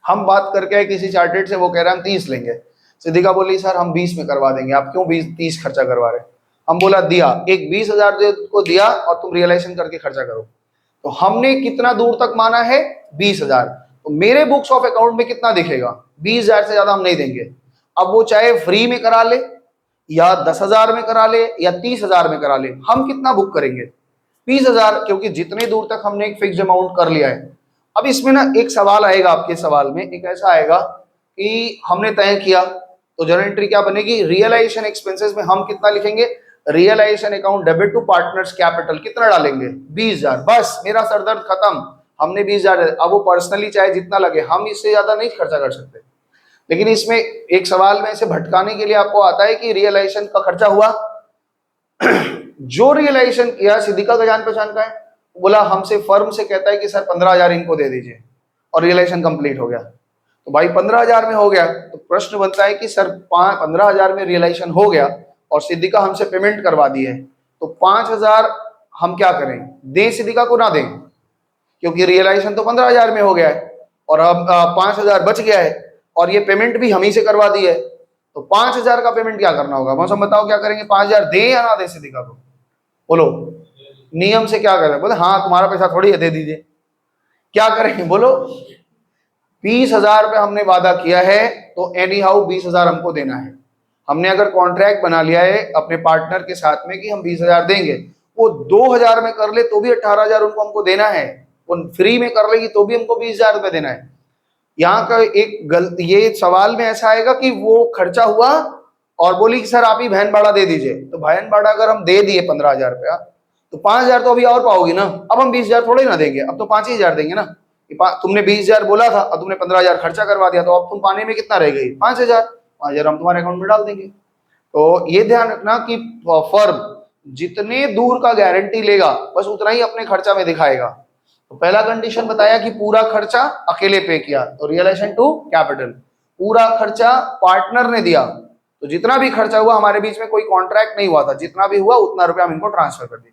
हम बात करके आए किसी चार्टेड से, वो कह रहे हैं हम 30 लेंगे। सिद्धिका बोली सर हम 20 में करवा देंगे, आप क्यों 30 खर्चा करवा रहे? हम बोला दिया, एक 20,000 को दिया और तुम रियलाइजेशन करके खर्चा करो। तो हमने कितना दूर तक माना है? 20,000। तो मेरे बुक्स ऑफ अकाउंट में कितना दिखेगा? 20,000 से ज्यादा हम नहीं देंगे। अब वो चाहे फ्री में करा ले या 10,000 में करा ले या 30,000 में करा ले, हम कितना बुक करेंगे? 20,000, क्योंकि जितने दूर तक हमने एक फिक्स्ड अमाउंट कर लिया है। अब इसमें ना एक सवाल आएगा, आपके सवाल में एक ऐसा आएगा कि हमने तय किया तो जर्नल एंट्री क्या बनेगी? रियलाइजेशन एक्सपेंसेस में हम कितना लिखेंगे? Realisation account debit to partners capital कितना डालेंगे? 20,000। बस मेरा सरदर्द खत्म, हमने 20,000। अब वो पर्सनली चाहे जितना लगे, हम इससे ज्यादा नहीं खर्चा कर सकते। लेकिन इसमें एक सवाल में इसे भटकाने के लिए आपको आता है कि रियलाइजेशन का खर्चा हुआ। जो रियलाइजेशन किया, सिद्धिका का जान पहचान का है, बोला हमसे फर्म से कहता है कि सर 15,000 इनको दे दीजिए और रियलाइजेशन कंप्लीट हो गया। तो भाई 15,000 में हो गया, तो प्रश्न बनता है कि सर 15,000 में रियलाइजेशन हो गया और सिद्धिका हमसे पेमेंट करवा दी है, तो 5,000 हम क्या करें? दें सिद्धिका को ना दें? क्योंकि रियलाइजेशन तो 15,000 में हो गया है और अब 5,000 बच गया है और ये पेमेंट भी हम ही से करवा दी है। तो 5,000 का पेमेंट क्या करना होगा? मौसम बताओ क्या करेंगे? 5,000 दें या ना दें सिद्धिका को? बोलो नियम से क्या करें? बोले हाँ तुम्हारा पैसा थोड़ी है, दे दीजिए। क्या करेंगे बोलो? 20,000 रुपये हमने वादा किया है तो एनी हाउ 20,000 हमको देना है। हमने अगर कॉन्ट्रैक्ट बना लिया है अपने पार्टनर के साथ में कि हम 20,000 देंगे, वो 2,000 में कर ले तो भी 18,000 उनको हमको देना है, वो फ्री में कर लेगी तो भी हमको 20,000 रुपये देना है। यहाँ का एक गलत ये सवाल में ऐसा आएगा कि वो खर्चा हुआ और बोली कि सर आप ही बहन भाड़ा दे दीजिए। तो बहन भाड़ा अगर हम दे दिए 15,000 रुपया तो 5,000 तो अभी और पाओगी ना। अब हम 20,000 थोड़े ना देंगे, अब तो 5,000 देंगे ना। तुमने 20,000 बोला था और तुमने 15,000 खर्चा करवा दिया, तो अब तुम पाने में कितना रह गई? 5,000। 5,000 हम तुम्हारे अकाउंट में डाल देंगे। तो ये ध्यान रखना कि फर्म जितने दूर का गारंटी लेगा बस उतना ही अपने खर्चा में दिखाएगा। तो पहला कंडीशन बताया कि पूरा खर्चा अकेले पे किया, तो रियलाइजेशन टू कैपिटल। पूरा खर्चा पार्टनर ने दिया, तो जितना भी खर्चा हुआ, हमारे बीच में कोई कॉन्ट्रैक्ट नहीं हुआ था, जितना भी हुआ उतना रुपया हम इनको ट्रांसफर कर दिए।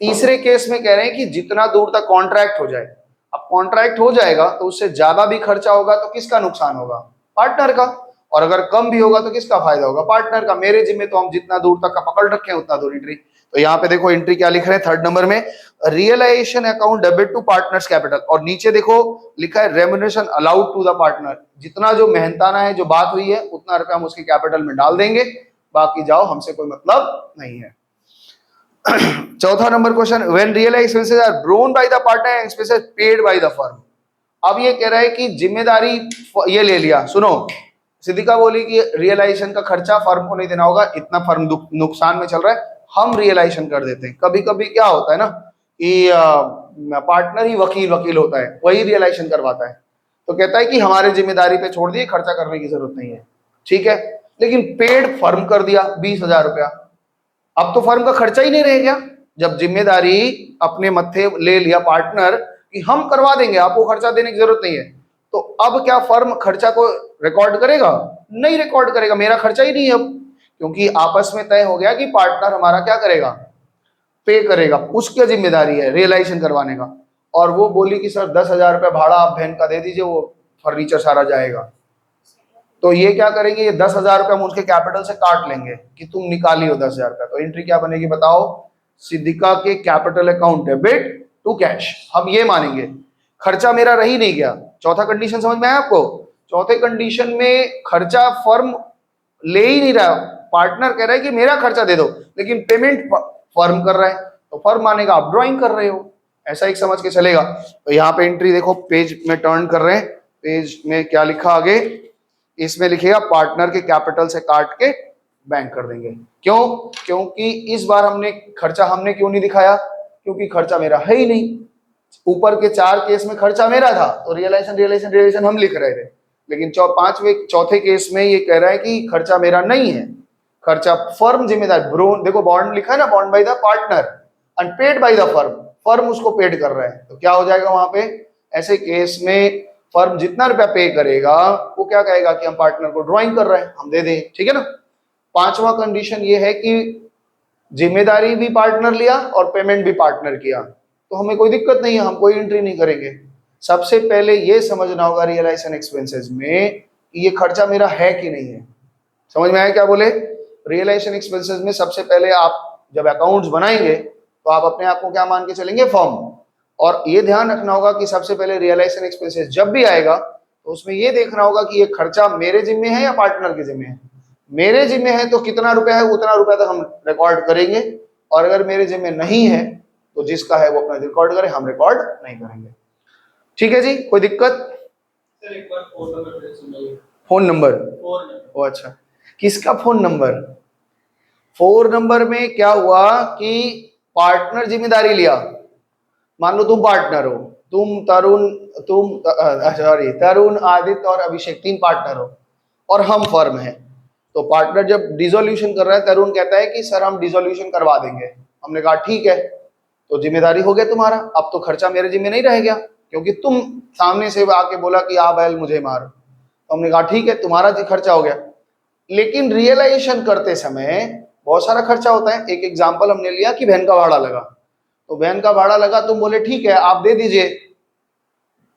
तीसरे केस में कह रहे हैं कि जितना दूर तक कॉन्ट्रैक्ट हो जाए। अब कॉन्ट्रैक्ट हो जाएगा तो उससे ज्यादा भी खर्चा होगा तो किसका नुकसान होगा? पार्टनर का। और अगर कम भी होगा तो किसका फायदा होगा? पार्टनर का। मेरे जिम्मे तो हम जितना दूर तक का पकड़ रखे हैं उतना दूर एंट्री। तो यहाँ पे देखो एंट्री क्या लिख रहे हैं 3rd नंबर में, realisation account debit to partners capital, और नीचे देखो लिखा है remuneration allowed to the partner. जितना जो मेहनताना है, जो बात हुई है, उतना रुपया हम उसके कैपिटल में डाल देंगे, बाकी जाओ हमसे कोई मतलब नहीं है। 4था नंबर question, when real expenses are borne by the partner, expenses paid by the firm. अब ये कह रहा है कि जिम्मेदारी ये ले लिया। सुनो, सिद्धिका बोली कि रियलाइजेशन का खर्चा फर्म को नहीं देना होगा, इतना फर्म नुकसान में चल रहा है, हम रियलाइजेशन कर देते हैं। कभी कभी क्या होता है ना कि पार्टनर ही वकील होता है, वही रियलाइजेशन करवाता है, तो कहता है कि हमारे जिम्मेदारी पे छोड़ दिए, खर्चा करने की जरूरत नहीं है। ठीक है, लेकिन पेड फर्म कर दिया 20,000 रुपया, अब तो फर्म का खर्चा ही नहीं रह गया। जब जिम्मेदारी अपने मत्थे ले लिया पार्टनर कि हम करवा देंगे, आपको खर्चा देने की जरूरत नहीं है, तो अब क्या फर्म खर्चा को रिकॉर्ड करेगा? नहीं रिकॉर्ड करेगा, मेरा खर्चा ही नहीं है अब, क्योंकि आपस में तय हो गया कि पार्टनर हमारा क्या करेगा? पे करेगा, उसकी जिम्मेदारी है रियलाइजेशन करवाने का। और वो बोली कि सर 10,000 रुपये भाड़ा आप बहन का दे दीजिए, वो फर्नीचर सारा जाएगा। तो ये क्या करेंगे, ये 10,000 रुपये हम उसके कैपिटल से काट लेंगे कि तुम निकाली हो 10,000 रुपये। तो एंट्री क्या बनेगी बताओ? सिद्धिका के capital account debit to cash, हम ये मानेंगे खर्चा मेरा रह ही नहीं गया। चौथा कंडीशन समझ में आया आपको? चौथे कंडीशन में खर्चा फर्म ले ही नहीं रहा, पार्टनर कह रहा है कि मेरा खर्चा दे दो, लेकिन पेमेंट फर्म कर रहा है, तो फर्म मानेगा आप ड्राइंग कर रहे हो, ऐसा एक समझ के चलेगा। तो यहाँ पे एंट्री देखो, पेज में टर्न कर रहे हैं, पेज में क्या लिखा आगे, इसमें लिखेगा पार्टनर के कैपिटल से काट के बैंक कर देंगे। क्यों? क्योंकि इस बार हमने खर्चा हमने क्यों नहीं दिखाया, क्योंकि खर्चा मेरा है ही नहीं। ऊपर के 4 केस में खर्चा मेरा था, तो रियलाइजेशन हम लिख रहे थे, लेकिन चौथे केस में ये कह रहा है कि खर्चा मेरा नहीं है, खर्चा फर्म जिम्मेदार। देखो बॉन्ड लिखा है ना, bond by the partner and paid by the firm, firm उसको पेड कर रहा है, तो क्या हो जाएगा वहां पे, ऐसे केस में फर्म जितना रुपया पे करेगा वो क्या कहेगा कि हम पार्टनर को ड्राइंग कर रहे हैं, हम दे दें, ठीक है ना। पांचवा कंडीशन ये है कि जिम्मेदारी भी पार्टनर लिया और पेमेंट भी पार्टनर किया, तो हमें कोई दिक्कत नहीं है, हम कोई एंट्री नहीं करेंगे। सबसे पहले ये समझना होगा रियलाइजेशन एक्सपेंसेस में कि ये खर्चा मेरा है कि नहीं है। समझ में आया क्या बोले? रियलाइजेशन एक्सपेंसेस में सबसे पहले आप जब अकाउंट्स बनाएंगे तो आप अपने आप को क्या मान के चलेंगे, फर्म। और ये ध्यान रखना होगा कि सबसे पहले रियलाइजेशन एक्सपेंसेस जब भी आएगा तो उसमें ये देखना होगा कि ये खर्चा मेरे जिम्मे है या पार्टनर के जिम्मे है। मेरे जिम्मे है तो कितना रुपया है उतना रुपया तक हम रिकॉर्ड करेंगे, और अगर मेरे जिम्मे नहीं है तो जिसका है वो अपना रिकॉर्ड करे, हम रिकॉर्ड नहीं करेंगे। ठीक है जी, कोई दिक्कत? सर एक बार फोन नंबर फिर सुनाइए। Phone number? फोन ओ अच्छा, किसका फोन नंबर? 4 नंबर में क्या हुआ कि पार्टनर जिम्मेदारी लिया, मान लो तुम पार्टनर हो, तरुण, आदित्य और अभिषेक 3 पार्टनर हो और हम फर्म है। तो पार्टनर जब डिसोल्यूशन कर रहा है, तरुण कहता है कि सर हम डिसोल्यूशन करवा देंगे, हमने कहा ठीक है, तो जिम्मेदारी हो गया तुम्हारा, अब तो खर्चा मेरे जिम्मे नहीं रह गया, क्योंकि तुम सामने से आके बोला कि आ बैल मुझे मार, तो हमने कहा ठीक है तुम्हारा खर्चा हो गया। लेकिन रियलाइजेशन करते समय बहुत सारा खर्चा होता है। एक एग्जाम्पल हमने लिया कि वैन का भाड़ा लगा, तो वैन का भाड़ा लगा, तुम बोले ठीक है आप दे दीजिए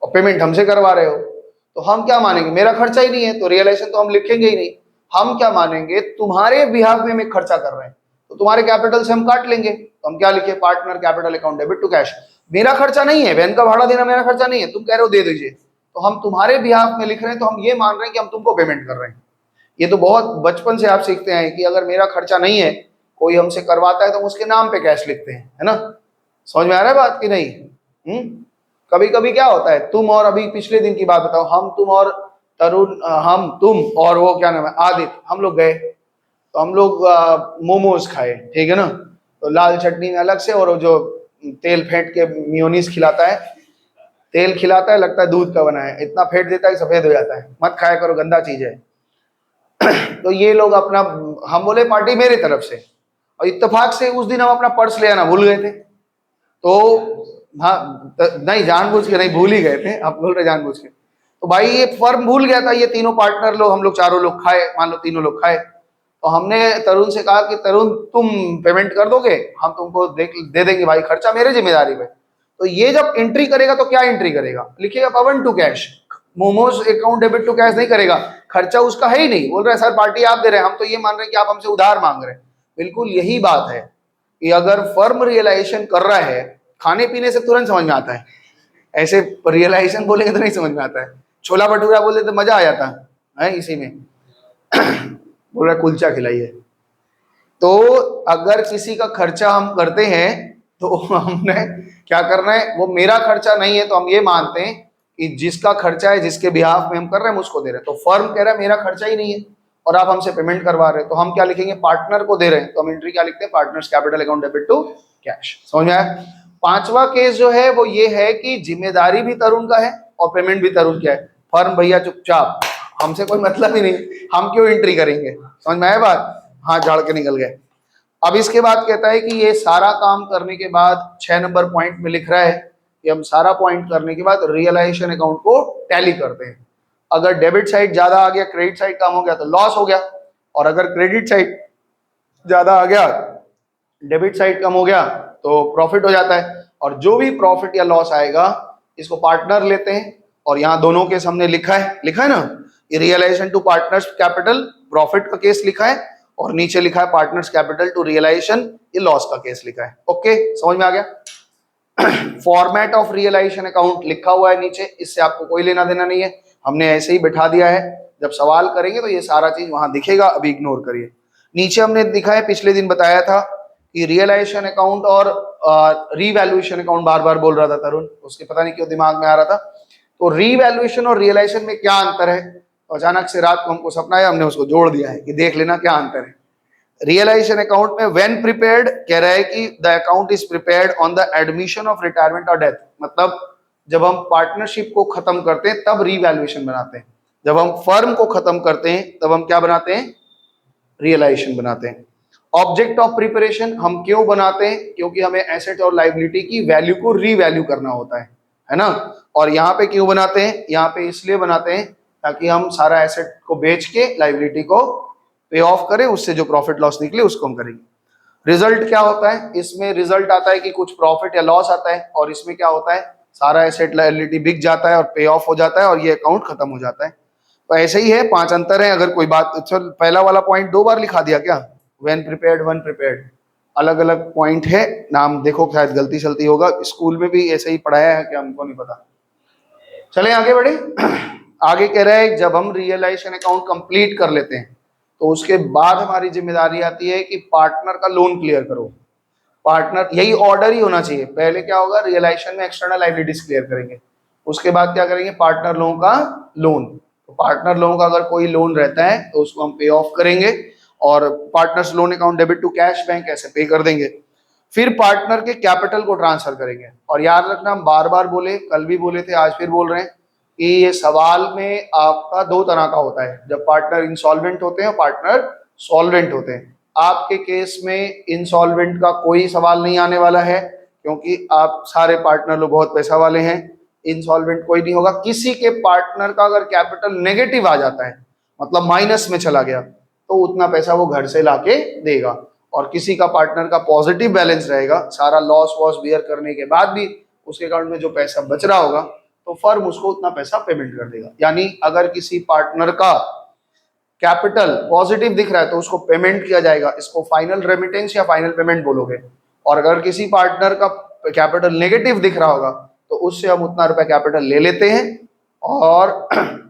और पेमेंट हमसे करवा रहे हो, तो हम क्या मानेंगे, मेरा खर्चा ही नहीं है, तो रियलाइजेशन तो हम लिखेंगे ही नहीं। हम क्या मानेंगे, तुम्हारे बिहाफ में खर्चा कर रहे हैं, तो तुम्हारे कैपिटल से हम काट लेंगे, तो हम क्या लिखे, partner capital account debit to cash. मेरा खर्चा नहीं है, वैन का भाड़ा देना मेरा खर्चा नहीं है, तुम कह रहे हो दे दीजिए, तो हम तुम्हारे बिहाफ में लिख रहे हैं, तो हम ये मान रहे हैं कि हम तुमको पेमेंट कर रहे हैं। ये तो बहुत बचपन से आप सीखते हैं कि अगर मेरा खर्चा नहीं है, कोई हमसे करवाता है तो हम उसके नाम पे कैश लिखते हैं, है ना। समझ में आ रहा है बात कि नहीं? कभी कभी क्या होता है, तुम और, अभी पिछले दिन की बात बताओ, हम तुम और तरुण, हम तुम और वो क्या नाम है आदित्य, हम लोग गए तो हम लोग मोमोज खाए, ठीक है ना, तो लाल चटनी में अलग से, और वो जो तेल फेंट के मियोनीज खिलाता है, तेल खिलाता है, लगता है दूध का बना है, इतना फेंट देता है सफेद हो जाता है, मत खाया करो, गंदा चीज है। तो ये लोग अपना, हम बोले पार्टी मेरी तरफ से, और इत्तेफाक से उस दिन हम अपना पर्स ले आना भूल गए थे, तो हाँ नहीं जानबूझ के नहीं, भूल ही गए थे, आप बोल रहे जानबूझ के, तो भाई ये फर्म भूल गया था, ये तीनों पार्टनर लोग, हम लोग चारों लोग खाए, मान लो तीनों लोग खाए, तो हमने तरुण से कहा कि तरुण तुम पेमेंट कर दोगे, हम तुमको दे देंगे भाई, खर्चा मेरे जिम्मेदारी में। तो ये जब एंट्री करेगा तो क्या एंट्री करेगा, लिखिएगा Pawan to cash, momos account debit to cash नहीं करेगा, खर्चा उसका है ही नहीं। बोल रहे सर पार्टी आप दे रहे हैं, हम तो ये मान रहे हैं कि आप हमसे उधार मांग रहे हैं। बिल्कुल यही बात है कि अगर फर्म रियलाइजेशन कर रहा है, खाने पीने से तुरंत समझ में आता है, ऐसे रियलाइजेशन बोलेंगे तो नहीं समझ में आता है। छोला भटूरा बोले तो मजा आ जाता है इसी में। बोल रहा कुलचा खिलाइए। तो अगर किसी का खर्चा हम करते हैं तो हमने क्या करना है, वो मेरा खर्चा नहीं है, तो हम ये मानते हैं कि जिसका खर्चा है, जिसके बिहाफ में हम कर रहे हैं, हम उसको दे रहे हैं। तो फर्म कह रहा है मेरा खर्चा ही नहीं है और आप हमसे पेमेंट करवा रहे हैं, तो हम क्या लिखेंगे, पार्टनर को दे रहे हैं, तो हम एंट्री क्या लिखते हैं, partners capital account debit to cash. समझ में आया? पांचवा केस जो है वो ये है कि जिम्मेदारी भी तरुण का है और पेमेंट भी तरुण का है। फर्म भैया चुपचाप, हमसे कोई मतलब ही नहीं, हम क्यों एंट्री करेंगे। समझ में आया बात? हाथ झाड़ के निकल गए। अब इसके बाद कहता है कि ये सारा काम करने के बाद 6 नंबर पॉइंट में लिख रहा है कि हम सारा पॉइंट करने के बाद रियलाइजेशन अकाउंट को टैली करते हैं। अगर डेबिट साइड ज्यादा आ गया, क्रेडिट साइड कम हो गया तो लॉस हो गया, और अगर क्रेडिट साइड ज्यादा आ गया, डेबिट साइड कम हो गया तो प्रॉफिट हो जाता है। और जो भी प्रॉफिट या लॉस आएगा इसको पार्टनर लेते हैं, और यहाँ दोनों केस हमने लिखा है ना, realisation to partners capital profit का केस लिखा है, और नीचे लिखा है पार्टनर्स कैपिटल टू रियलाइजेशन, ये लॉस का केस लिखा है। ओके, समझ में आ गया? फॉर्मेट ऑफ रियलाइजेशन अकाउंट लिखा हुआ है नीचे, इससे आपको कोई लेना देना नहीं है। हमने ऐसे ही बैठा दिया है, जब सवाल करेंगे तो ये सारा चीज वहां दिखेगा, अभी इग्नोर करिए। नीचे हमने दिखा है, पिछले दिन बताया था कि रियलाइजेशन अकाउंट और रीवैल्यूएशन अकाउंट, बार बार बोल रहा था तरुण, उसके पता नहीं क्यों दिमाग में आ रहा था। तो रीवैल्यूएशन और रियलाइजेशन में क्या अंतर है, तो अचानक से रात को हमको सपना आया, हमने उसको जोड़ दिया है कि देख लेना क्या अंतर है। रियलाइजेशन अकाउंट में व्हेन प्रिपेयर्ड कह रहा है कि the account is prepared on the admission of retirement और डेथ, मतलब जब हम पार्टनरशिप को खत्म करते हैं तब रीवैल्यूएशन बनाते हैं, जब हम फर्म को खत्म करते हैं तब हम क्या बनाते हैं, रियलाइजेशन बनाते हैं। ऑब्जेक्ट ऑफ प्रिपरेशन हम क्यों बनाते हैं, क्योंकि हमें एसेट और लाइबिलिटी की वैल्यू को रीवैल्यू करना होता है ना। और यहाँ पे क्यों बनाते हैं, यहाँ पे इसलिए बनाते हैं ताकि हम सारा एसेट को बेच के लाइबिलिटी को पे ऑफ करें, उससे जो प्रॉफिट लॉस निकले उसको हम करेंगे। रिजल्ट क्या होता है, इसमें रिजल्ट आता है कि कुछ प्रॉफिट या लॉस आता है, और इसमें क्या होता है, सारा एसेट लायबिलिटी बिक जाता है और पे ऑफ हो जाता है और ये अकाउंट खत्म हो जाता है। तो ऐसे ही है, 5 अंतर है। अगर कोई बात, चल पहला वाला पॉइंट 2 बार लिखा दिया क्या, व्हेन प्रिपेयर्ड वन प्रिपेयर्ड, अलग अलग पॉइंट है, नाम देखो शायद गलती सलती होगा, स्कूल में भी ऐसे ही पढ़ाया है क्या हमको नहीं पता। चले आगे बढ़े। आगे कह रहा है जब हम रियलाइजेशन अकाउंट कंप्लीट कर लेते हैं तो उसके बाद हमारी जिम्मेदारी आती है कि पार्टनर का लोन क्लियर करो। पार्टनर, यही ऑर्डर ही होना चाहिए, पहले क्या होगा, रियलाइजेशन में एक्सटर्नल लायबिलिटीज क्लियर करेंगे, उसके बाद क्या करेंगे, पार्टनर लोन का लोन। तो पार्टनर लोन का अगर कोई लोन रहता है तो उसको हम पे ऑफ करेंगे और partners loan account debit to cash bank ऐसे पे कर देंगे। फिर पार्टनर के कैपिटल को ट्रांसफर करेंगे। और याद रखना, हम बार बार बोले, कल भी बोले थे, आज फिर बोल रहे हैं कि ये सवाल में आपका 2 तरह का होता है, जब पार्टनर इंसॉल्वेंट होते हैं, पार्टनर सॉल्वेंट होते हैं। आपके केस में इंसॉल्वेंट का कोई सवाल नहीं आने वाला है, क्योंकि आप सारे पार्टनर लोग बहुत पैसा वाले हैं, इंसॉल्वेंट कोई नहीं होगा। किसी के पार्टनर का अगर कैपिटल नेगेटिव आ जाता है, मतलब माइनस में चला गया, तो उतना पैसा वो घर से लाके देगा। और किसी का पार्टनर का पॉजिटिव बैलेंस रहेगा, सारा लॉस वॉस बियर करने के बाद भी उसके अकाउंट में जो पैसा बच रहा होगा, तो फर्म उसको उतना पैसा पेमेंट कर देगा। यानी अगर किसी पार्टनर का कैपिटल पॉजिटिव दिख रहा है तो उसको पेमेंट किया जाएगा, इसको फाइनल रेमिटेंस या फाइनल पेमेंट बोलोगे। और अगर किसी पार्टनर का कैपिटल नेगेटिव दिख रहा होगा तो उससे हम उतना रुपया कैपिटल ले लेते हैं और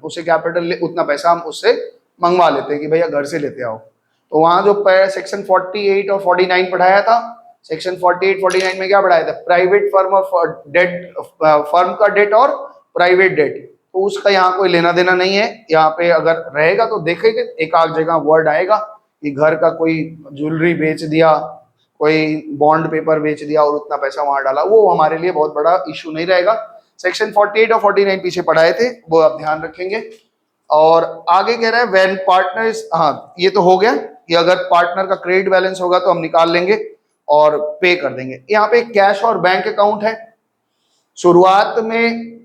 उसे कैपिटल उतना पैसा हम उससे मंगवा लेते हैं कि भैया घर से लेते आओ। तो वहां जो सेक्शन 48 और 49 पढ़ाया था, सेक्शन 48 49 में क्या पढ़ाया था, private firm of debt, firm का डेट और प्राइवेट डेट, तो उसका यहाँ कोई लेना देना नहीं है। यहाँ पे अगर रहेगा तो देखेंगे एक आध जगह वर्ड आएगा कि घर का कोई ज्वेलरी बेच दिया, कोई बॉन्ड पेपर बेच दिया और उतना पैसा वहां डाला, वो हमारे लिए बहुत बड़ा इशू नहीं रहेगा। सेक्शन 48 और 49 पीछे पढ़ाए थे, वो आप ध्यान रखेंगे। और आगे कह रहा है व्हेन पार्टनर, हाँ ये तो हो गया कि अगर पार्टनर का क्रेडिट बैलेंस होगा तो हम निकाल लेंगे और पे कर देंगे। यहाँ पे कैश और बैंक अकाउंट है। शुरुआत में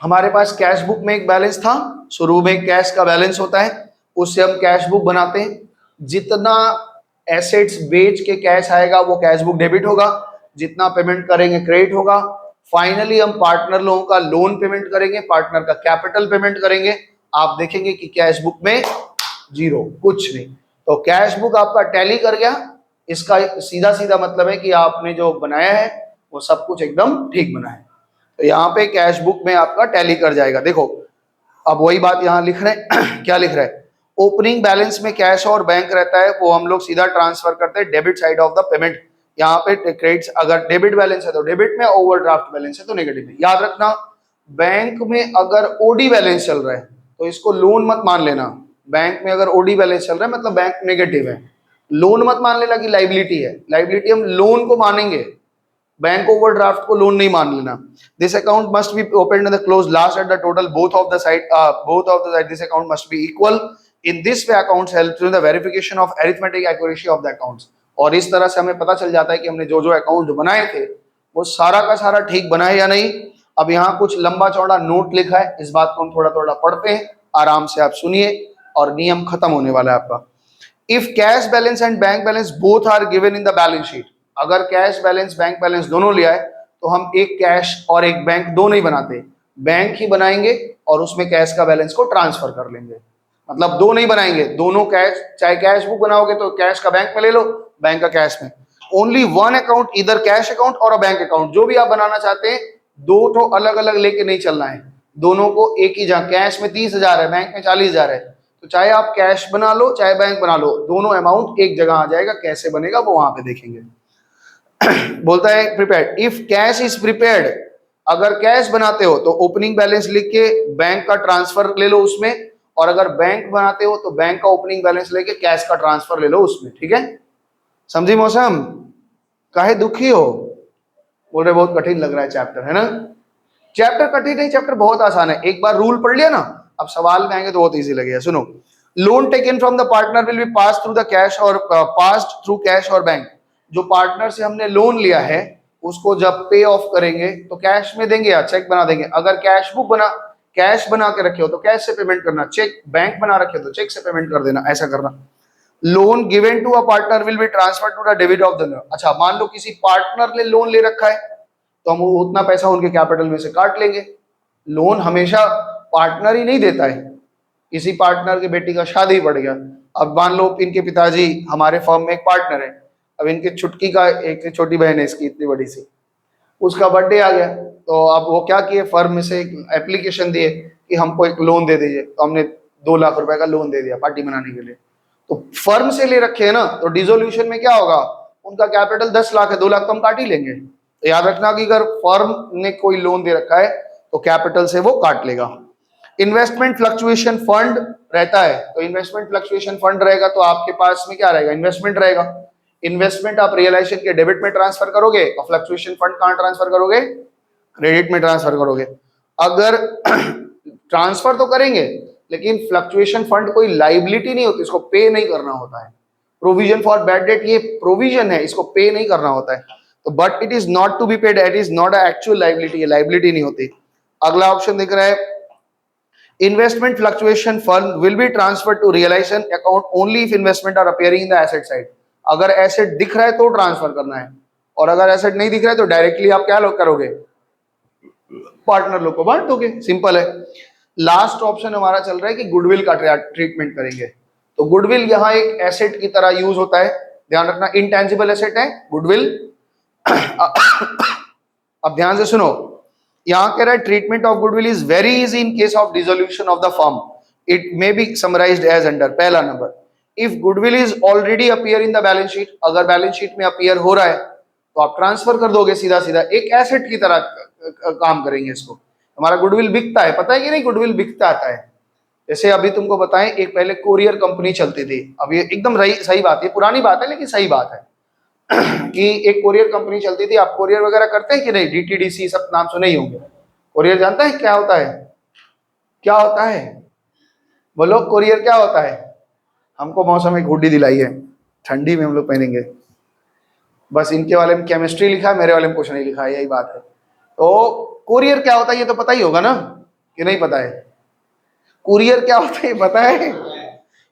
हमारे पास कैश बुक में एक बैलेंस था, शुरू में कैश का बैलेंस होता है, उससे हम कैश बुक बनाते हैं। जितना एसेट्स बेच के कैश आएगा वो कैश बुक डेबिट होगा, जितना पेमेंट करेंगे क्रेडिट होगा। फाइनली हम पार्टनर लोगों का लोन पेमेंट करेंगे, पार्टनर का कैपिटल पेमेंट करेंगे। आप देखेंगे कि कैश बुक में 0, कुछ नहीं। तो कैश बुक आपका टैली कर गया, इसका सीधा सीधा मतलब है कि आपने जो बनाया है वो सब कुछ एकदम ठीक बना है। तो यहाँ पे कैश बुक में आपका टैली कर जाएगा। देखो अब वही बात यहाँ लिख रहे हैं क्या लिख रहे हैं, ओपनिंग बैलेंस में कैश और बैंक रहता है, वो हम लोग सीधा ट्रांसफर करते हैं debit side of the payment. यहाँ पे क्रेडिट, अगर डेबिट बैलेंस है तो डेबिट में, ओवरड्राफ्ट बैलेंस है तो नेगेटिव में। याद रखना, बैंक में अगर ओडी बैलेंस चल रहा है तो इसको लोन मत मान लेना। बैंक में अगर ओडी बैलेंस चल रहा है मतलब बैंक नेगेटिव है, लोन मत मान लेना कि लाइबिलिटी है। लाइबिलिटी हम लोन को मानेंगे, बैंक ओवरड्राफ्ट को लोन नहीं मान लेना। This account must be opened and close last at the total both of the side this account must be equal. In this way accounts help in the verification of arithmetic accuracy of the accounts. और इस तरह से हमें पता चल जाता है कि हमने जो जो अकाउंट बनाए थे वो सारा का सारा ठीक बना है या नहीं। अब यहाँ कुछ लंबा चौड़ा नोट लिखा है, इस बात को हम थोड़ा थोड़ा पढ़ते हैं, आराम से आप सुनिए और नियम खत्म होने वाला है आपका। If cash balance and bank balance both are given in the balance sheet, अगर कैश बैलेंस बैंक बैलेंस दोनों लिया है तो हम एक कैश और एक बैंक दो नहीं बनाते, बैंक ही बनाएंगे और उसमें कैश का बैलेंस को ट्रांसफर कर लेंगे। मतलब दो नहीं बनाएंगे, दोनों कैश, चाहे कैश बुक बनाओगे तो कैश का बैंक में ले लो, बैंक का कैश में। ओनली वन अकाउंट, इधर कैश अकाउंट और अ बैंक अकाउंट, जो भी आप बनाना चाहते हैं, दो तो अलग अलग लेके नहीं चलना है। दोनों को एक ही जगह, कैश में 30,000 है, बैंक में 40,000 है, तो चाहे आप कैश बना लो चाहे बैंक बना लो, दोनों अमाउंट एक जगह आ जाएगा। कैसे बनेगा वो वहां पे देखेंगे। बोलता है prepared, if cash is prepared, अगर कैश बनाते हो तो ओपनिंग बैलेंस लिख के बैंक का ट्रांसफर ले लो उसमें, और अगर बैंक बनाते हो तो बैंक का ओपनिंग बैलेंस लेके कैश का ट्रांसफर ले लो उसमें। ठीक है, समझी मौसम? काहे दुखी हो? बोल रहे बहुत कठिन लग रहा है चैप्टर, है ना? चैप्टर कठिन नहीं, चैप्टर बहुत आसान है। एक बार रूल पढ़ लिया ना, अब सवाल में आएंगे तो बहुत इजी लगेगा। सुनो, loan taken from the partner will B pass through the cash और पास्ड थ्रू कैश और बैंक। जो पार्टनर से हमने लोन लिया है उसको जब पे ऑफ करेंगे तो कैश में देंगे या चेक बना देंगे। अगर कैश बना के रखे हो तो कैश से पेमेंट करना, चेक बैंक बना रखे हो तो चेक से पेमेंट कर देना, ऐसा करना। Loan given to a partner will be transfer to the debit of the loan. अच्छा, मान लो किसी पार्टनर ने लोन ले रखा है तो हम उतना पैसा उनके कैपिटल में से काट लेंगे। लोन हमेशा पार्टनर ही नहीं देता है। किसी पार्टनर की बेटी का शादी पड़ गया, अब मान लो इनके पिताजी हमारे फर्म में एक पार्टनर है, अब इनकी छुटकी का एक छोटी बहन है इसकी इतनी बड़ी सी, उसका बर्थडे आ गया, तो अब वो क्या किए, फर्म में से एक एप्लीकेशन दिए कि हमको एक लोन दे दीजिए, तो हमने 2 लाख रुपए का लोन दे दिया पार्टी मनाने के लिए। तो फर्म से ले रखे हैं ना, तो डिसोल्यूशन में क्या होगा, उनका कैपिटल 10 लाख है, 2 लाख तो हम काट ही लेंगे। तो याद रखना कि अगर फर्म ने कोई लोन दे रखा है तो कैपिटल से वो काट लेगा। इन्वेस्टमेंट फ्लक्चुएशन फंड रहता है, तो इन्वेस्टमेंट फ्लक्चुएशन फंड रहेगा तो आपके पास में क्या रहेगा, इन्वेस्टमेंट रहेगा। इन्वेस्टमेंट आप रियलाइजेशन के डेबिट में ट्रांसफर करोगे और फ्लक्चुएशन फंड कहां ट्रांसफर करोगे, क्रेडिट में ट्रांसफर करोगे। अगर ट्रांसफर तो करेंगे लेकिन फ्लक्चुएशन फंड कोई लाइबिलिटी नहीं होती, इसको पे नहीं करना होता है। प्रोविजन फॉर बैड डेट ये प्रोविजन है, इसको पे नहीं करना होता है। तो but it is not to be paid, it is not actual liability, ये लाइबिलिटी नहीं होती। अगला ऑप्शन दिख रहा है, investment fluctuation fund will be transfer to realisation account only if investment are appearing in the asset side. अगर asset दिख रहा है तो ट्रांसफर करना है, और अगर एसेट नहीं दिख रहा है तो डायरेक्टली आप क्या करोगे, पार्टनर लोग को बांट दोगे, सिंपल है। लास्ट ऑप्शन हमारा चल रहा है कि गुडविल का ट्रीटमेंट करेंगे। तो गुडविल यहाँ एक एसेट की तरह यूज होता है, ध्यान रखना, इनटेंजिबल एसेट है गुडविल। अब ध्यान से सुनो, यहां कह रहा है treatment of goodwill is very easy in case of dissolution of the firm, it may be summarised as under. पहला नंबर, if goodwill is already appear in the balance sheet, अगर बैलेंस शीट में अपीयर हो रहा है तो आप transfer कर दोगे सीधा सीधा, एक एसेट की तरह काम करेंगे इसको। हमारा गुडविल बिकता है, पता है कि नहीं, गुडविल बिकता आता है। जैसे अभी तुमको बताएं, एक पहले कोरियर कंपनी चलती थी, अब ये एकदम सही बात है, पुरानी बात है लेकिन सही बात है कि एक कोरियर कंपनी चलती थी। आप कोरियर वगैरह करते हैं कि नहीं, डीटीडीसी सब नाम सुने ही होंगे। कोरियर जानता है क्या होता है, क्या होता है, बोलो कोरियर क्या होता है। हमको मौसम में हुडी दिलाई है, ठंडी में हम लोग पहनेंगे, बस इनके वाले में केमिस्ट्री लिखा है, मेरे वाले में कुछ नहीं लिखा है, यही बात है। तो कुरियर क्या होता है ये तो पता ही होगा ना, कि नहीं पता है, कुरियर क्या होता है पता है?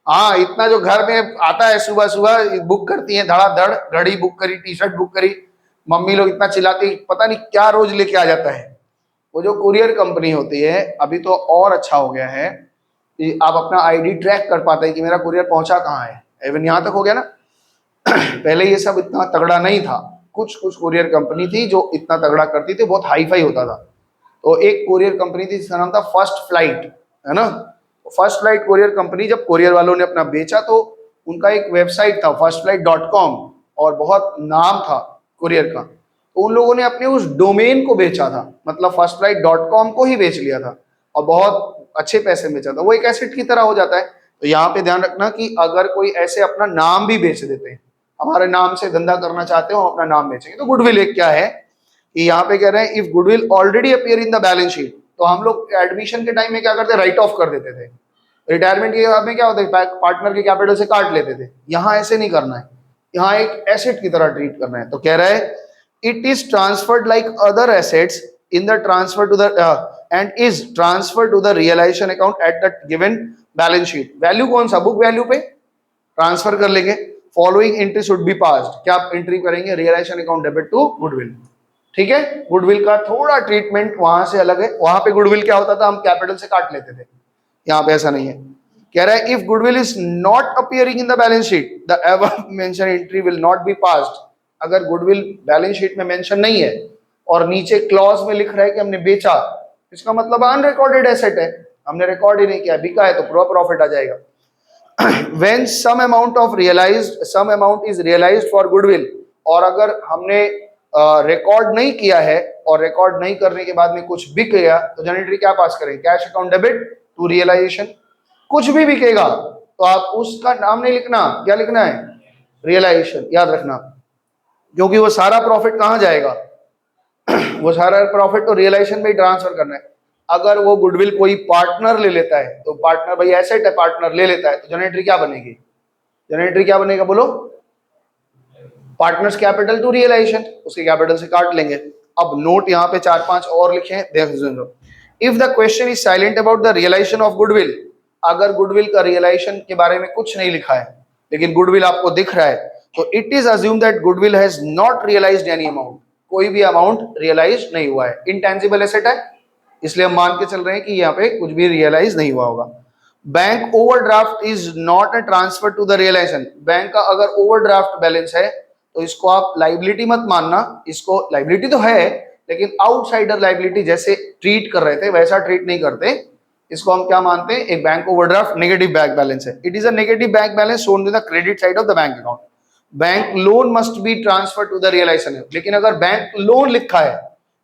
हाँ, इतना जो घर में आता है सुबह सुबह, बुक करती है धड़ाधड़, घड़ी बुक करी, टी शर्ट बुक करी, मम्मी लोग इतना चिल्लाती, पता नहीं क्या रोज लेके आ जाता है। वो जो कुरियर कंपनी होती है, अभी तो और अच्छा हो गया है कि आप अपना आईडी ट्रैक कर पाते हैं कि मेरा कुरियर पहुंचा कहाँ है, इवन यहाँ तक हो गया ना। पहले ये सब इतना तगड़ा नहीं था, कुछ कुछ कुरियर कंपनी थी जो इतना तगड़ा करती थी, बहुत हाई फाई होता था। तो एक कुरियर कंपनी थी जिसका नाम था फर्स्ट फ्लाइट, है ना। फर्स्ट फ्लाइट कुरियर कंपनी, जब कुरियर वालों ने अपना बेचा तो उनका एक वेबसाइट था firstflight.com, और बहुत नाम था कुरियर का। तो उन लोगों ने अपने उस डोमेन को बेचा था, मतलब firstflight.com को ही बेच लिया था, और बहुत अच्छे पैसे बेचा था। वो एक एसेट की तरह हो जाता है। तो यहाँ पे ध्यान रखना कि अगर कोई ऐसे अपना नाम भी बेच देते हैं, हमारे नाम से धंधा करना चाहते हो, अपना नाम बेचेंगे। तो गुडविल एक क्या है कि यहाँ पे कह रहे हैं if goodwill already appear in the balance sheet, तो हम लोग एडमिशन के टाइम में क्या करते, राइट ऑफ कर देते थे। रिटायरमेंट के बाद में क्या होता है, पार्टनर के कैपिटल से काट लेते थे। यहाँ ऐसे नहीं करना है, यहाँ एक एसेट की तरह ट्रीट करना है। तो कह रहा है it is transferred like other assets in the transfer to the and is transfer to the realisation account at the given balance sheet. Value कौन सा, बुक वैल्यू पे ट्रांसफर कर लेंगे। Following entry should be passed, क्या आप entry करेंगे, realisation account debit to goodwill. ठीक है, गुडविल का थोड़ा ट्रीटमेंट वहां से अलग है। वहां पे गुडविल क्या होता था, हम कैपिटल से काट लेते थे, यहाँ पे ऐसा नहीं है। कह रहा है if goodwill is not appearing in the balance sheet the above mention entry will not be passed. अगर गुडविल बैलेंस शीट में मेंशन नहीं है और नीचे क्लॉज में लिख रहा है कि हमने बेचा, इसका मतलब अनरिकॉर्डेड एसेट है, हमने रिकॉर्ड ही नहीं किया, बिका है तो पूरा प्रॉफिट आ जाएगा। when some amount is realized for goodwill, और अगर हमने रिकॉर्ड नहीं किया है और रिकॉर्ड नहीं करने के बाद में कुछ बिक गया तो जनरेटरी क्या पास करें, cash account debit to realisation. कुछ भी बिकेगा तो आप उसका नाम नहीं लिखना, क्या लिखना है, रियलाइजेशन, याद रखना, क्योंकि वो सारा प्रॉफिट कहां जाएगा, वो सारा प्रॉफिट तो रियलाइजेशन में ही ट्रांसफर करना है। अगर वो गुडविल कोई पार्टनर ले लेता है तो पार्टनर भाई एसेट है, पार्टनर ले लेता है तो जनरेटरी क्या बनेगी, जनरेटरी क्या बनेगा बोलो, पार्टनर्स कैपिटल टू रियलाइजेशन, उसके कैपिटल से काट लेंगे। अब नोट यहाँ पे 4-5 और लिखे हैं, देख सुनो। If the question is silent about the realisation of goodwill, अगर गुडविल का रियलाइजेशन के बारे में कुछ नहीं लिखा है लेकिन गुडविल आपको दिख रहा है, तो it is assume that goodwill has not realised any amount, कोई भी अमाउंट रियलाइज नहीं हुआ है, इनटेंजिबल एसेट है, इसलिए हम मान के चल रहे हैं कि यहाँ पे कुछ भी रियलाइज नहीं हुआ होगा। Bank overdraft is not a transfer to the realisation, bank का अगर ओवरड्राफ्ट बैलेंस है तो इसको आप लाइबिलिटी मत मानना, इसको लाइबिलिटी तो है लेकिन आउटसाइडर लाइबिलिटी जैसे ट्रीट कर रहे थे वैसा ट्रीट नहीं करते, इसको हम क्या मानते हैं, एक bank overdraft negative bank balance है, it is a negative bank balance shown in the credit side of the bank account. Bank loan must be transfer to the realisation, लेकिन अगर बैंक लोन लिखा है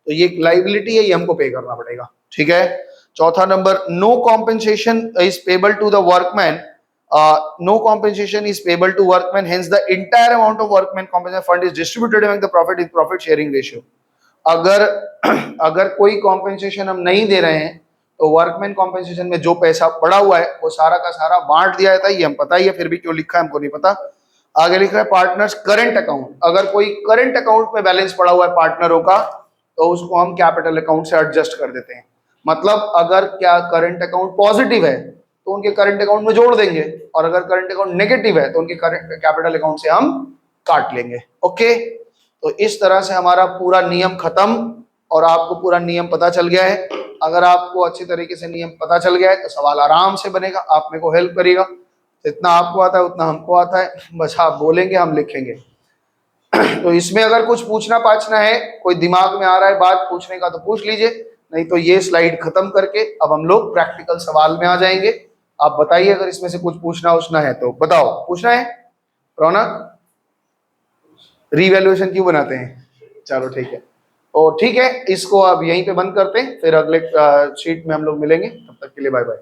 तो ये लाइबिलिटी है, ये हमको पे करना पड़ेगा, ठीक है। चौथा number, no compensation is payable to the workman, no compensation is payable to workman, hence the entire amount of workman compensation fund is distributed among the profit sharing ratio। अगर कोई कॉम्पेंसेशन हम नहीं दे रहे हैं तो वर्कमैन कॉम्पेंसेशन में जो पैसा पड़ा हुआ है वो सारा का सारा बांट दिया जाता है, ये हम पता ही है, फिर भी क्यों लिखा है हमको नहीं पता। आगे लिख रहा है पार्टनर्स करंट अकाउंट, अगर कोई करंट अकाउंट में बैलेंस पड़ा हुआ है पार्टनरों का तो उसको हम कैपिटल अकाउंट से एडजस्ट कर देते हैं, मतलब अगर क्या करंट अकाउंट पॉजिटिव है तो उनके करंट अकाउंट में जोड़ देंगे, और अगर करंट अकाउंट नेगेटिव है तो उनके करंट कैपिटल अकाउंट से हम काट लेंगे। ओके, तो इस तरह से हमारा पूरा नियम खत्म और आपको पूरा नियम पता चल गया है। अगर आपको अच्छी तरीके से नियम पता चल गया है तो सवाल आराम से बनेगा, आप मेरे को हेल्प करिएगा, जितना आपको आता है उतना हमको आता है, बस आप बोलेंगे हम लिखेंगे। तो इसमें अगर कुछ पूछना पाछना है, कोई दिमाग में आ रहा है बात पूछने का तो पूछ लीजिए, नहीं तो ये स्लाइड खत्म करके अब हम लोग प्रैक्टिकल सवाल में आ जाएंगे। आप बताइए अगर इसमें से कुछ पूछना है तो बताओ, पूछना है रौनक, रीवैल्यूएशन क्यों बनाते हैं, चलो ठीक है, और ठीक है इसको अब यहीं पे बंद करते हैं, फिर अगले शीट में हम लोग मिलेंगे, तब तक के लिए बाय बाय।